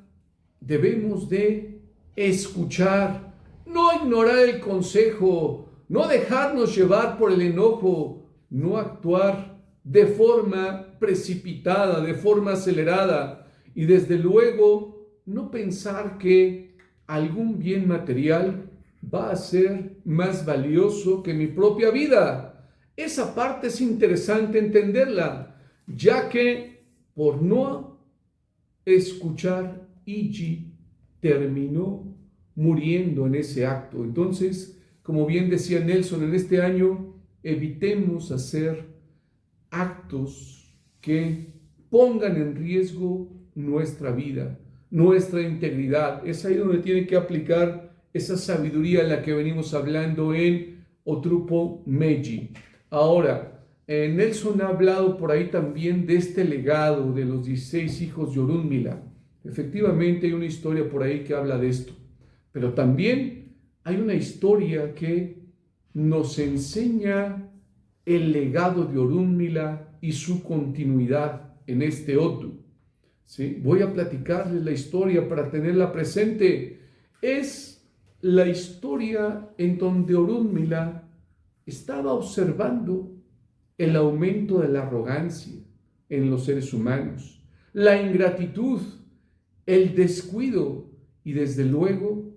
debemos de escuchar, no ignorar el consejo, no dejarnos llevar por el enojo, no actuar de forma precipitada, de forma acelerada y desde luego no pensar que algún bien material va a ser más valioso que mi propia vida. Esa parte es interesante entenderla, ya que por no escuchar, Iji terminó muriendo en ese acto. Entonces, como bien decía Nelson, en este año evitemos hacer actos que pongan en riesgo nuestra vida, nuestra integridad. Es ahí donde tiene que aplicar esa sabiduría en la que venimos hablando en Otruppo Meiji. Ahora, Nelson ha hablado por ahí también de este legado de los 16 hijos de Orunmila. Efectivamente hay una historia por ahí que habla de esto, pero también hay una historia que nos enseña el legado de Orunmila y su continuidad en este Odu. ¿Sí? Voy a platicarles la historia para tenerla presente. Es la historia en donde Orunmila estaba observando el aumento de la arrogancia en los seres humanos, la ingratitud, el descuido y desde luego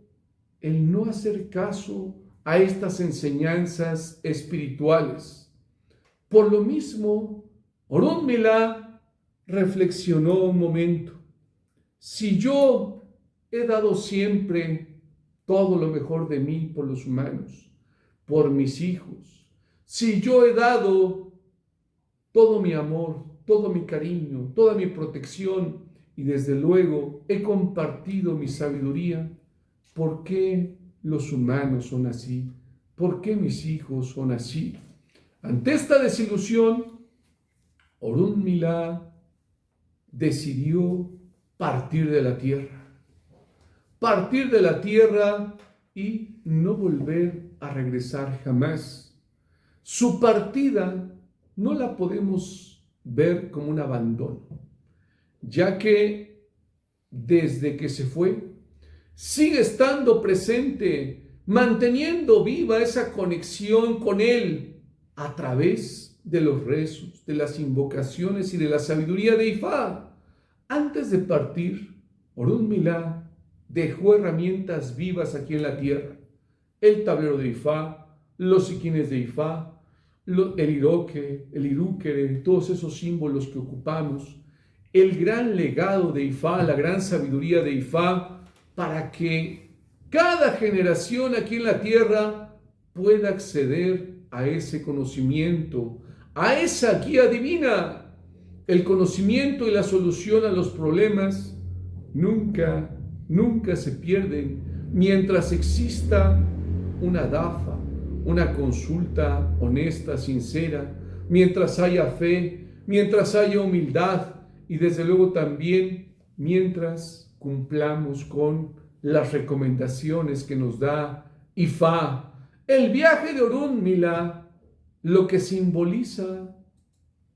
el no hacer caso a estas enseñanzas espirituales. Por lo mismo, Orunmila reflexionó un momento. Si yo he dado siempre todo lo mejor de mí por los humanos, por mis hijos, si yo he dado todo mi amor, todo mi cariño, toda mi protección y desde luego he compartido mi sabiduría, ¿por qué los humanos son así? ¿Por qué mis hijos son así? Ante esta desilusión, Orunmila decidió partir de la tierra y no volver a regresar jamás. Su partida no la podemos ver como un abandono, ya que desde que se fue, sigue estando presente, manteniendo viva esa conexión con Él a través de los rezos, de las invocaciones y de la sabiduría de Ifá. Antes de partir, Orun Milá dejó herramientas vivas aquí en la tierra: el tablero de Ifá, los siquines de Ifá, el iroque, el irúquere, todos esos símbolos que ocupamos, el gran legado de Ifá, la gran sabiduría de Ifá, para que cada generación aquí en la tierra pueda acceder a ese conocimiento, a esa guía divina. El conocimiento y la solución a los problemas nunca se pierden mientras exista una dafa, una consulta honesta, sincera, mientras haya fe, mientras haya humildad y desde luego también mientras cumplamos con las recomendaciones que nos da Ifá. El viaje de Orun Milá lo que simboliza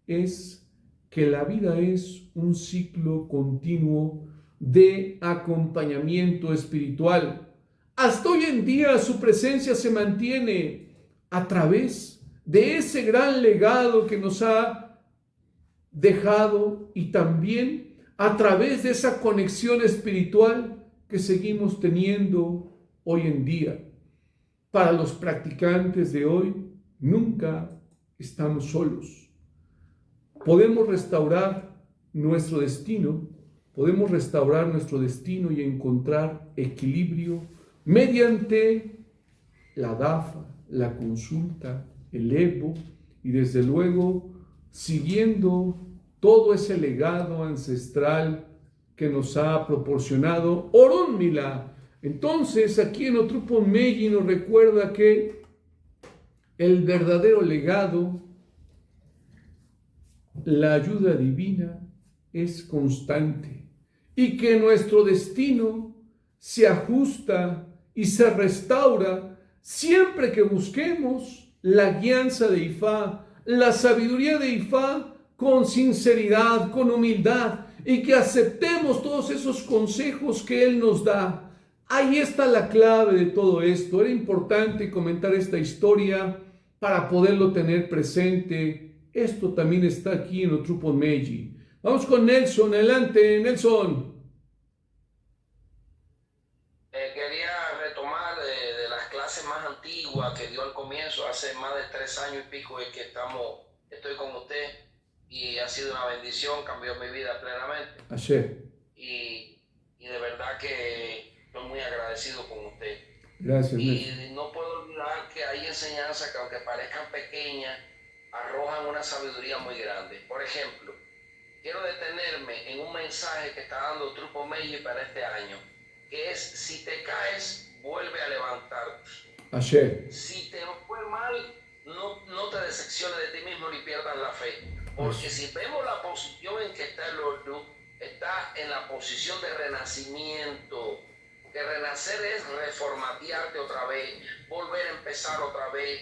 es que la vida es un ciclo continuo de acompañamiento espiritual. Hasta hoy en día su presencia se mantiene a través de ese gran legado que nos ha dejado y también a través de esa conexión espiritual que seguimos teniendo hoy en día. Para los practicantes de hoy, nunca estamos solos. Podemos restaurar nuestro destino, y encontrar equilibrio mediante la dafa, la consulta, el Evo y desde luego siguiendo todo ese legado ancestral que nos ha proporcionado Orun Milá. Entonces, aquí en Otrupon Meji nos recuerda que el verdadero legado, la ayuda divina, es constante y que nuestro destino se ajusta y se restaura siempre que busquemos la guianza de Ifá, la sabiduría de Ifá con sinceridad, con humildad y que aceptemos todos esos consejos que Él nos da. Ahí está la clave de todo esto. Era importante comentar esta historia para poderlo tener presente. Esto también está aquí en Otrupon Meji. Vamos con Nelson. Adelante, Nelson. Quería retomar de las clases más antiguas que dio al comienzo, hace más de 3 años y pico es que estoy con usted y ha sido una bendición, cambió mi vida plenamente. Así. Y de verdad que estoy muy agradecido con usted. Gracias. Y no puedo olvidar que hay enseñanzas que aunque parezcan pequeñas, arrojan una sabiduría muy grande. Por ejemplo, quiero detenerme en un mensaje que está dando Otrupon Meji para este año, que es: si te caes, vuelve a levantarte. Así. Si te fue mal, no te decepciones de ti mismo ni pierdas la fe. Porque si vemos la posición en que está el Ordu, está en la posición de renacimiento. Que renacer es reformatearte otra vez, volver a empezar otra vez,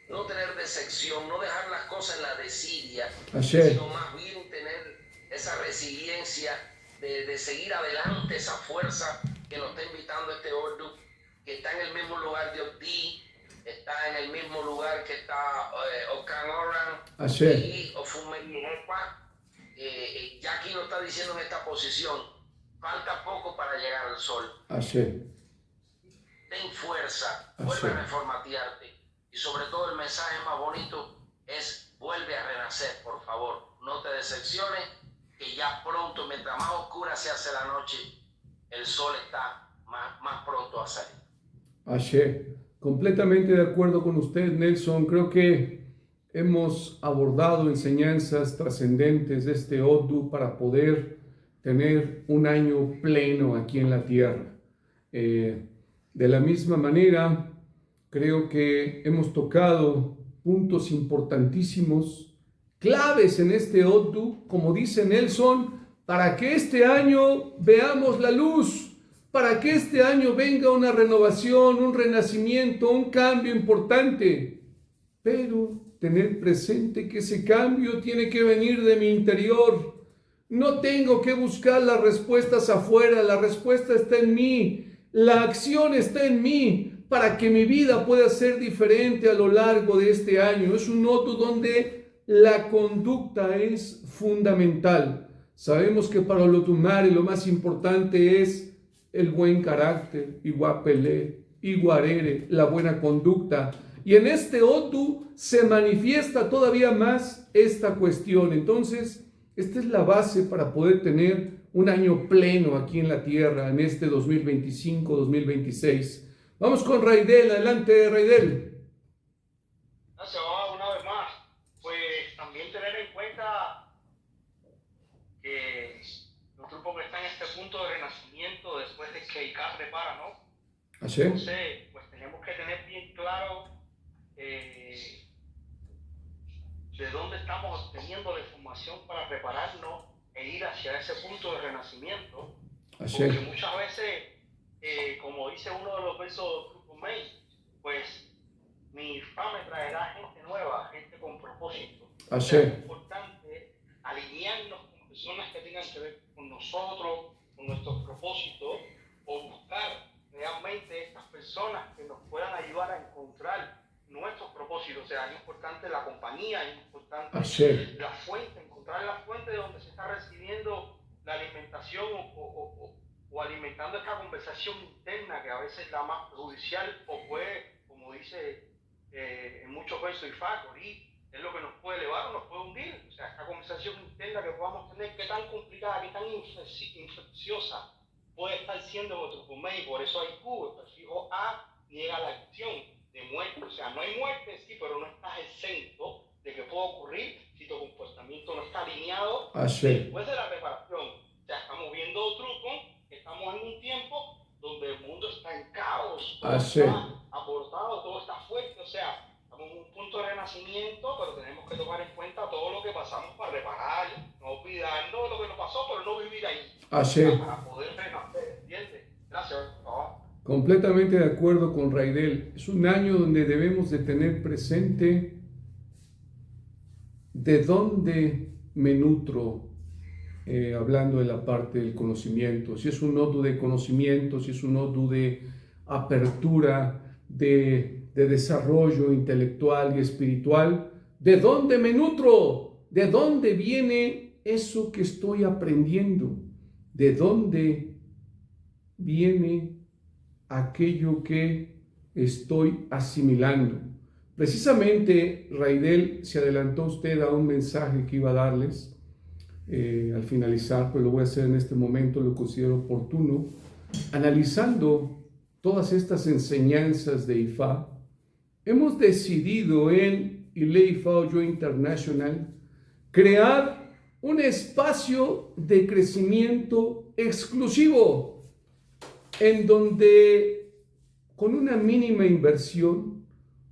no tener decepción, no dejar las cosas en la desidia, sino más bien tener esa resiliencia de seguir adelante, esa fuerza que nos está invitando este Ordu, que está en el mismo lugar de Oti, está en el mismo lugar que está Okan Oran y Ofumeyepa. Ya aquí nos está diciendo en esta posición: falta poco para llegar al sol. Así. Ten fuerza, vuelve a reformatearte. Y sobre todo el mensaje más bonito es: vuelve a renacer, por favor. No te decepciones, que ya pronto, mientras más oscura se hace la noche, el sol está más pronto a salir. Así. Completamente de acuerdo con usted, Nelson. Creo que hemos abordado enseñanzas trascendentes de este Ordu para poder tener un año pleno aquí en la tierra. De la misma manera, creo que hemos tocado puntos importantísimos, claves en este Ordu, como dice Nelson, para que este año veamos la luz, para que este año venga una renovación, un renacimiento, un cambio importante. Pero tener presente que ese cambio tiene que venir de mi interior. No tengo que buscar las respuestas afuera, la respuesta está en mí, la acción está en mí para que mi vida pueda ser diferente a lo largo de este año. Es un nodo donde la conducta es fundamental. Sabemos que para Olotumare lo más importante es el buen carácter, Iguapelé, Iguarere, la buena conducta. Y en este Otu se manifiesta todavía más esta cuestión. Entonces, esta es la base para poder tener un año pleno aquí en la tierra, en este 2025-2026. Vamos con Raidel. Adelante, Raidel. Gracias, una vez más. Pues también tener en cuenta que los grupos que están en este punto de renacimiento después de que ICAR repara, ¿no? ¿Así? Entonces, pues tenemos que tener bien claro de dónde estamos obteniendo la información para repararnos e ir hacia ese punto de renacimiento. Así. Porque muchas veces, como dice uno de los versos del grupo May, pues mi fa me traerá gente nueva, gente con propósito. Así. Es importante alinearnos con personas que tengan que ver con nosotros, con nuestros propósitos, o buscar realmente estas personas que nos puedan ayudar a encontrar nuestros propósitos. O sea, es importante la compañía, es importante la fuente, encontrar la fuente de donde se está recibiendo la alimentación o alimentando esta conversación interna que a veces es la más perjudicial o puede, como dice en muchos versos Ifá, es lo que nos puede elevar o nos puede hundir. O sea, esta conversación interna que podamos tener, qué tan complicada, qué tan infecciosa puede estar siendo vuestro comer, y por eso hay Q, el prefijo A niega la acción de muerte. O sea, no hay muerte, sí, pero no estás exento de que pueda ocurrir si tu comportamiento no está alineado después de la reparación. O sea, estamos viendo truco, estamos en un tiempo donde el mundo está en caos, todo está abortado, todo está fuerte. O sea, estamos en un punto de renacimiento, pero tenemos que tomar en cuenta todo lo que pasamos para reparar, no olvidarnos de lo que nos pasó, pero no vivir ahí. Para poder renacer, ¿entiendes? Gracias, por favor. Completamente de acuerdo con Raidel. Es un año donde debemos de tener presente de dónde me nutro, hablando de la parte del conocimiento. Si es un nodo de conocimiento, si es un nodo de apertura, de desarrollo intelectual y espiritual, ¿de dónde me nutro? ¿De dónde viene eso que estoy aprendiendo? ¿De dónde viene aquello que estoy asimilando? Precisamente, Raidel, se adelantó usted a un mensaje que iba a darles al finalizar, pero lo voy a hacer en este momento, lo considero oportuno, analizando todas estas enseñanzas de Ifá. Hemos decidido en Ile Ifá Oyo International crear un espacio de crecimiento exclusivo, en donde con una mínima inversión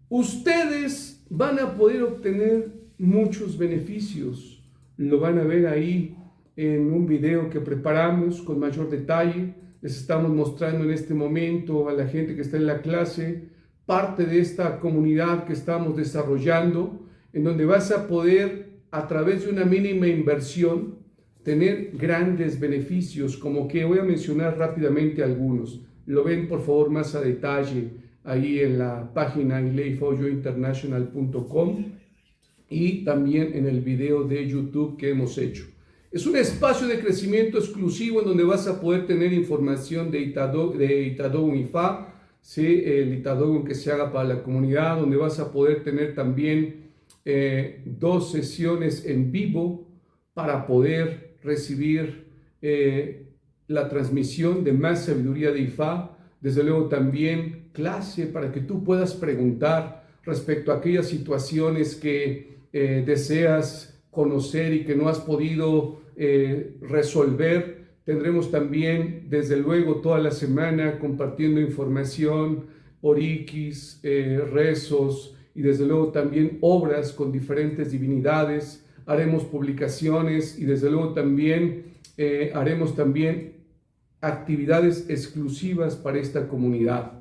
ustedes van a poder obtener muchos beneficios. Lo van a ver ahí en un video que preparamos con mayor detalle. Les estamos mostrando en este momento a la gente que está en la clase parte de esta comunidad que estamos desarrollando, en donde vas a poder, a través de una mínima inversión, tener grandes beneficios, como que voy a mencionar rápidamente algunos. Lo ven por favor más a detalle ahí en la página ileifaoyointernational.com y también en el video de YouTube que hemos hecho. Es un espacio de crecimiento exclusivo en donde vas a poder tener información de Itadogun Ifá, ¿sí? El Itadogun que se haga para la comunidad, donde vas a poder tener también 2 sesiones en vivo para poder recibir la transmisión de más sabiduría de Ifá. Desde luego también clase para que tú puedas preguntar respecto a aquellas situaciones que deseas conocer y que no has podido resolver. Tendremos también, desde luego, toda la semana compartiendo información, oriquis, rezos y desde luego también obras con diferentes divinidades. Haremos publicaciones y desde luego también haremos también actividades exclusivas para esta comunidad.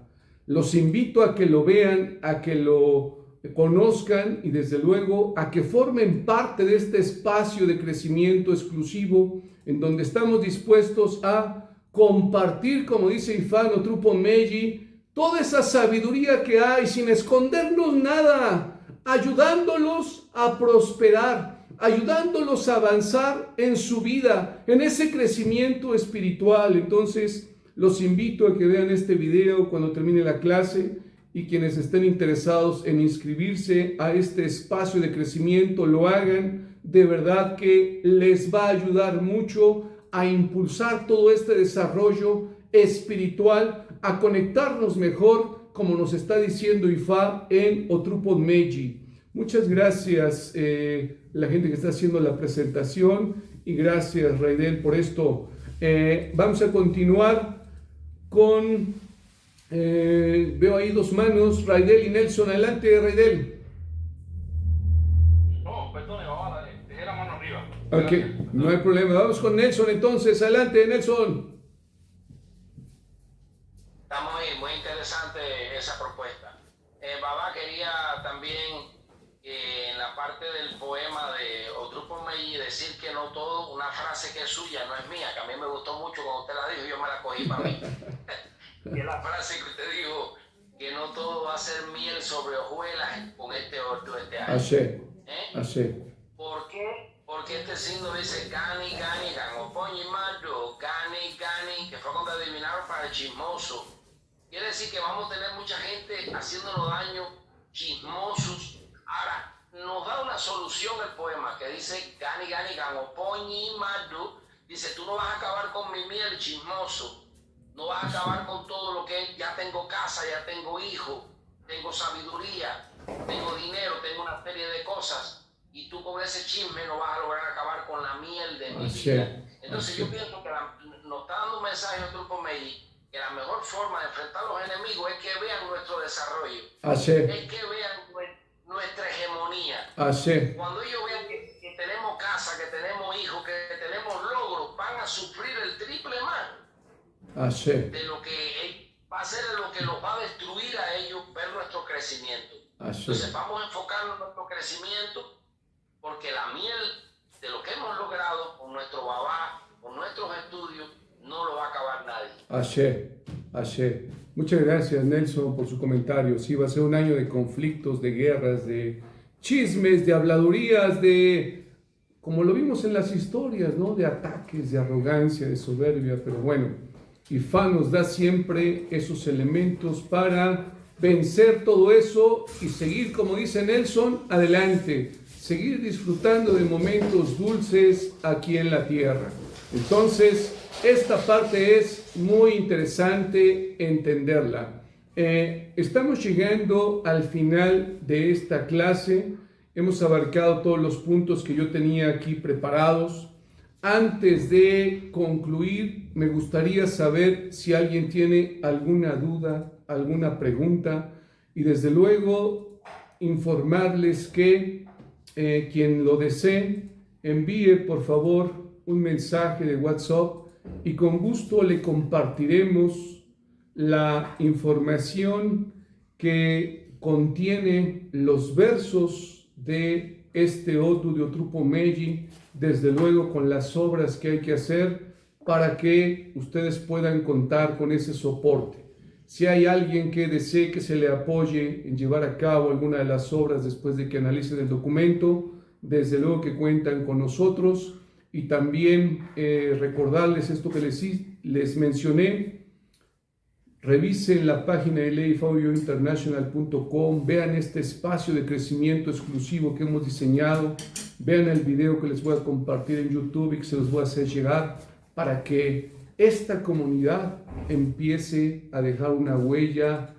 Los invito a que lo vean, a que lo conozcan y desde luego a que formen parte de este espacio de crecimiento exclusivo en donde estamos dispuestos a compartir, como dice Ifano Trupo Meji, toda esa sabiduría que hay sin escondernos nada, ayudándolos a prosperar, ayudándolos a avanzar en su vida, en ese crecimiento espiritual. Entonces, los invito a que vean este video cuando termine la clase y quienes estén interesados en inscribirse a este espacio de crecimiento, lo hagan. De verdad que les va a ayudar mucho a impulsar todo este desarrollo espiritual, a conectarnos mejor, como nos está diciendo Ifá en Otrupon Meji. Muchas gracias la gente que está haciendo la presentación y gracias Raidel por esto. Vamos a continuar con, veo ahí dos manos, Raidel y Nelson. Adelante, Raidel. No, perdone, dale, dejé la mano arriba. Ok, no hay problema. Vamos con Nelson entonces. Adelante, Nelson. Está muy interesante esa propuesta. Baba quería también en la parte del poema de Otrupon Meji decir que no todo, una frase que es suya, no es mía, que a mí me gustó mucho cuando usted la dijo, yo me la cogí para mí. Que es la frase que usted dijo, que no todo va a ser miel sobre hojuelas con este otro este año. Así. ¿Por qué? Porque este signo dice Gani, Gani, Gangopoñi Mayo, Gani, Gani, que fue cuando adivinaron para el chismoso. Quiere decir que vamos a tener mucha gente haciéndonos daño, chismosos. Ahora, nos da una solución el poema que dice Gani, Gani, Gangopoñi Mayo. Dice, tú no vas a acabar con mi miel, chismoso. No vas a acabar con todo lo que ya tengo casa, ya tengo hijo, tengo sabiduría, tengo dinero, tengo una serie de cosas. Y tú con ese chisme no vas a lograr acabar con la miel de mi vida. Entonces yo pienso que nos está dando un mensaje en Otrupon Meji que la mejor forma de enfrentar a los enemigos es que vean nuestro desarrollo. Es que vean nuestra hegemonía. Cuando ellos vean que tenemos casa, que tenemos hijos, que tenemos logros, van a sufrir el triple más de lo que va a ser lo que los va a destruir a ellos ver nuestro crecimiento. Entonces vamos a enfocarnos en nuestro crecimiento, porque la miel de lo que hemos logrado con nuestro babá, con nuestros estudios, no lo va a acabar nadie. Ashe. Muchas gracias, Nelson, por su comentario. Sí, va a ser un año de conflictos, de guerras, de chismes, de habladurías, de, como lo vimos en las historias, ¿no? De ataques, de arrogancia, de soberbia. Pero bueno, Ifá nos da siempre esos elementos para vencer todo eso y seguir, como dice Nelson, adelante. Seguir disfrutando de momentos dulces aquí en la tierra. Entonces, esta parte es muy interesante entenderla. Estamos llegando al final de esta clase. Hemos abarcado todos los puntos que yo tenía aquí preparados. Antes de concluir, me gustaría saber si alguien tiene alguna duda, alguna pregunta, y desde luego informarles que quien lo desee, envíe por favor un mensaje de WhatsApp y con gusto le compartiremos la información que contiene los versos de este Odu de Otrupon Meji, desde luego con las obras que hay que hacer para que ustedes puedan contar con ese soporte. Si hay alguien que desee que se le apoye en llevar a cabo alguna de las obras después de que analicen el documento, desde luego que cuentan con nosotros. Y también recordarles esto que les mencioné. Revisen la página de leifaudiointernational.com, vean este espacio de crecimiento exclusivo que hemos diseñado, vean el video que les voy a compartir en YouTube y que se los voy a hacer llegar para que esta comunidad empiece a dejar una huella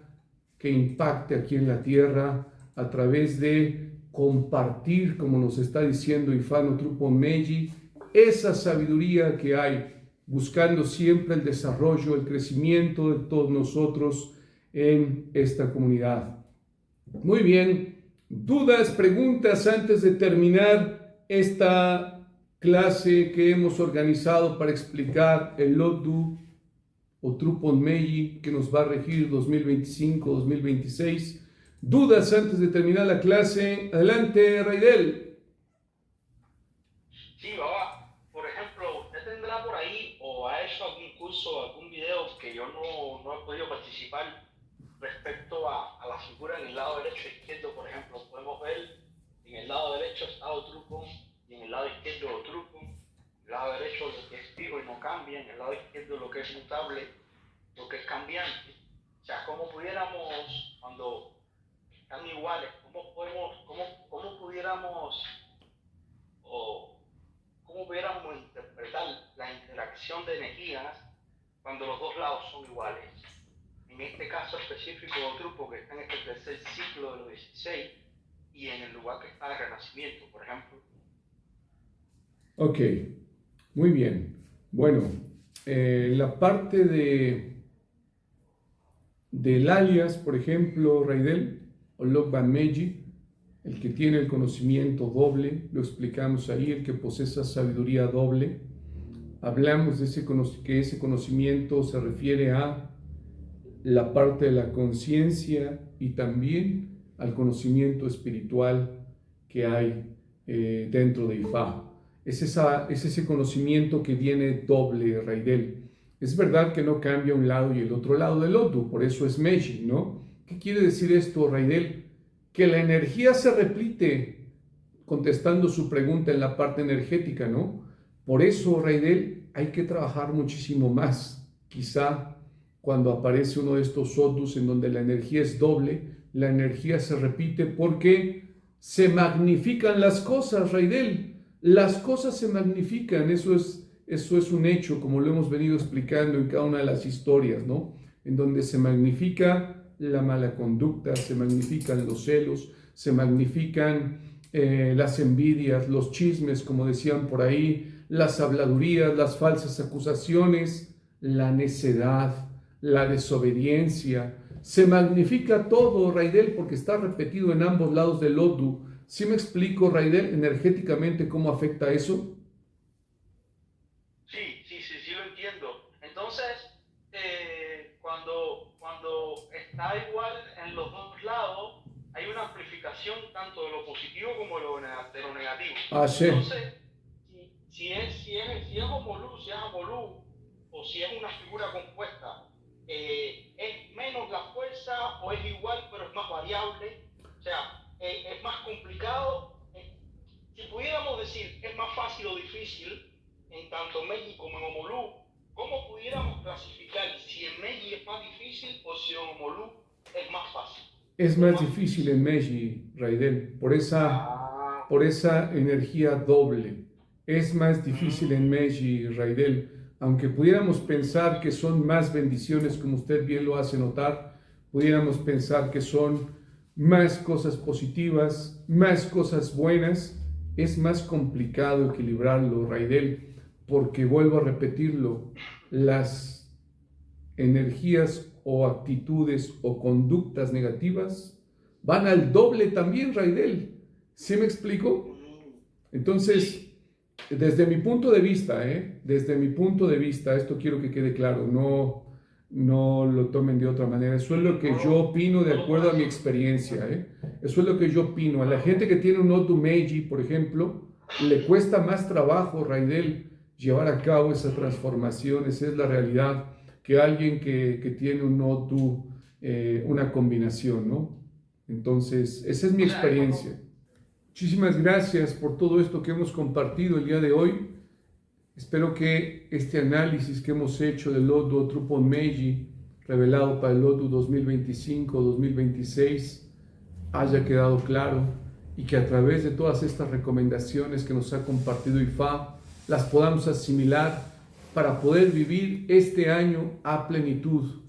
que impacte aquí en la tierra a través de compartir, como nos está diciendo Ifán Otrupon Meji, esa sabiduría que hay, buscando siempre el desarrollo, el crecimiento de todos nosotros en esta comunidad. Muy bien, dudas, preguntas antes de terminar esta clase que hemos organizado para explicar el Odu Otrupon Meji que nos va a regir 2025-2026. ¿Dudas antes de terminar la clase? Adelante, Raidel. Sí, Baba. Por ejemplo, ¿usted tendrá por ahí o ha hecho algún curso, algún video que yo no he podido participar respecto a la figura en el lado derecho e izquierdo? Por ejemplo, podemos ver en el lado derecho está Otruco y en el lado izquierdo Otruco. En el lado derecho lo que es fijo y no cambia, en el lado izquierdo lo que es mutable, lo que es cambiante. O sea, ¿cómo pudiéramos, cuando están iguales, cómo pudiéramos interpretar la interacción de energías cuando los dos lados son iguales? En este caso específico de Otruco, que está en este tercer ciclo de los 16, y en el lugar que está el Renacimiento, por ejemplo. Ok, muy bien. Bueno, la parte del alias, por ejemplo, Raidel, o Lokban Meji, el que tiene el conocimiento doble, lo explicamos ahí, el que posee esa sabiduría doble. Hablamos de que ese conocimiento se refiere a la parte de la conciencia y también al conocimiento espiritual que hay dentro de Ifá. Es ese conocimiento que viene doble, Raidel. Es verdad que no cambia un lado y el otro lado del Odu, por eso es Meji, ¿no? ¿Qué quiere decir esto, Raidel? Que la energía se repite, contestando su pregunta en la parte energética, ¿no? Por eso, Raidel, hay que trabajar muchísimo más. Quizá cuando aparece uno de estos Odus en donde la energía es doble, la energía se repite porque se magnifican las cosas, Raidel. Las cosas se magnifican, eso es un hecho, como lo hemos venido explicando en cada una de las historias, ¿no? En donde se magnifica la mala conducta, se magnifican los celos, se magnifican las envidias, los chismes, como decían por ahí, las habladurías, las falsas acusaciones, la necedad, la desobediencia. Se magnifica todo, Raidel, porque está repetido en ambos lados del Odu. ¿Sí me explico, Raidel, energéticamente cómo afecta eso? Sí, lo entiendo. Entonces, cuando está igual en los dos lados, hay una amplificación tanto de lo positivo como de lo negativo. Sí. Entonces, si es Homolú, o si es una figura compuesta, ¿es menos la fuerza o es igual pero es más variable? O sea, es más complicado. Si pudiéramos decir es más fácil o difícil en tanto Meji como en Homolú, ¿cómo pudiéramos clasificar si en Meji es más difícil o si en Homolú es más fácil? Es más difícil en Meji, Raidel, por esa energía doble. Es más difícil en Meji, Raidel. Aunque pudiéramos pensar que son más bendiciones, como usted bien lo hace notar, pudiéramos pensar que son más cosas positivas, más cosas buenas, es más complicado equilibrarlo, Raidel, porque vuelvo a repetirlo, las energías o actitudes o conductas negativas van al doble también, Raidel. ¿Sí me explico? Entonces, desde mi punto de vista, esto quiero que quede claro, no lo tomen de otra manera. Eso es lo que yo opino de acuerdo a mi experiencia, Eso es lo que yo opino. A la gente que tiene un Odu Meiji, por ejemplo, le cuesta más trabajo, Raidel, llevar a cabo esa transformación. Esa es la realidad, que alguien que tiene un Odu, una combinación, ¿no? Entonces, esa es mi experiencia. Muchísimas gracias por todo esto que hemos compartido el día de hoy. Espero que este análisis que hemos hecho del Odu Otrupo Meiji, revelado para el Odu 2025-2026, haya quedado claro y que a través de todas estas recomendaciones que nos ha compartido Ifá, las podamos asimilar para poder vivir este año a plenitud.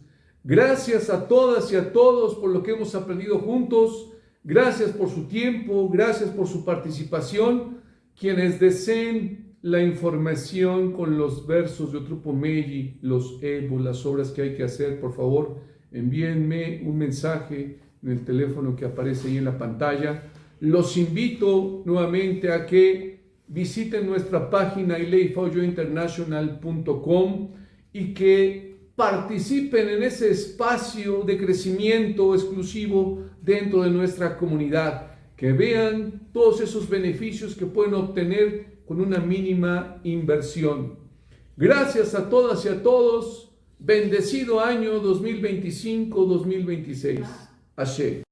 Gracias a todas y a todos por lo que hemos aprendido juntos. Gracias por su tiempo, gracias por su participación. Quienes deseen la información con los versos de Otrupo Meiji, los Evo, las obras que hay que hacer, por favor, envíenme un mensaje en el teléfono que aparece ahí en la pantalla. Los invito nuevamente a que visiten nuestra página ileifaoyointernational.com y que participen en ese espacio de crecimiento exclusivo dentro de nuestra comunidad, que vean todos esos beneficios que pueden obtener con una mínima inversión. Gracias a todas y a todos. Bendecido año 2025-2026. Ashe.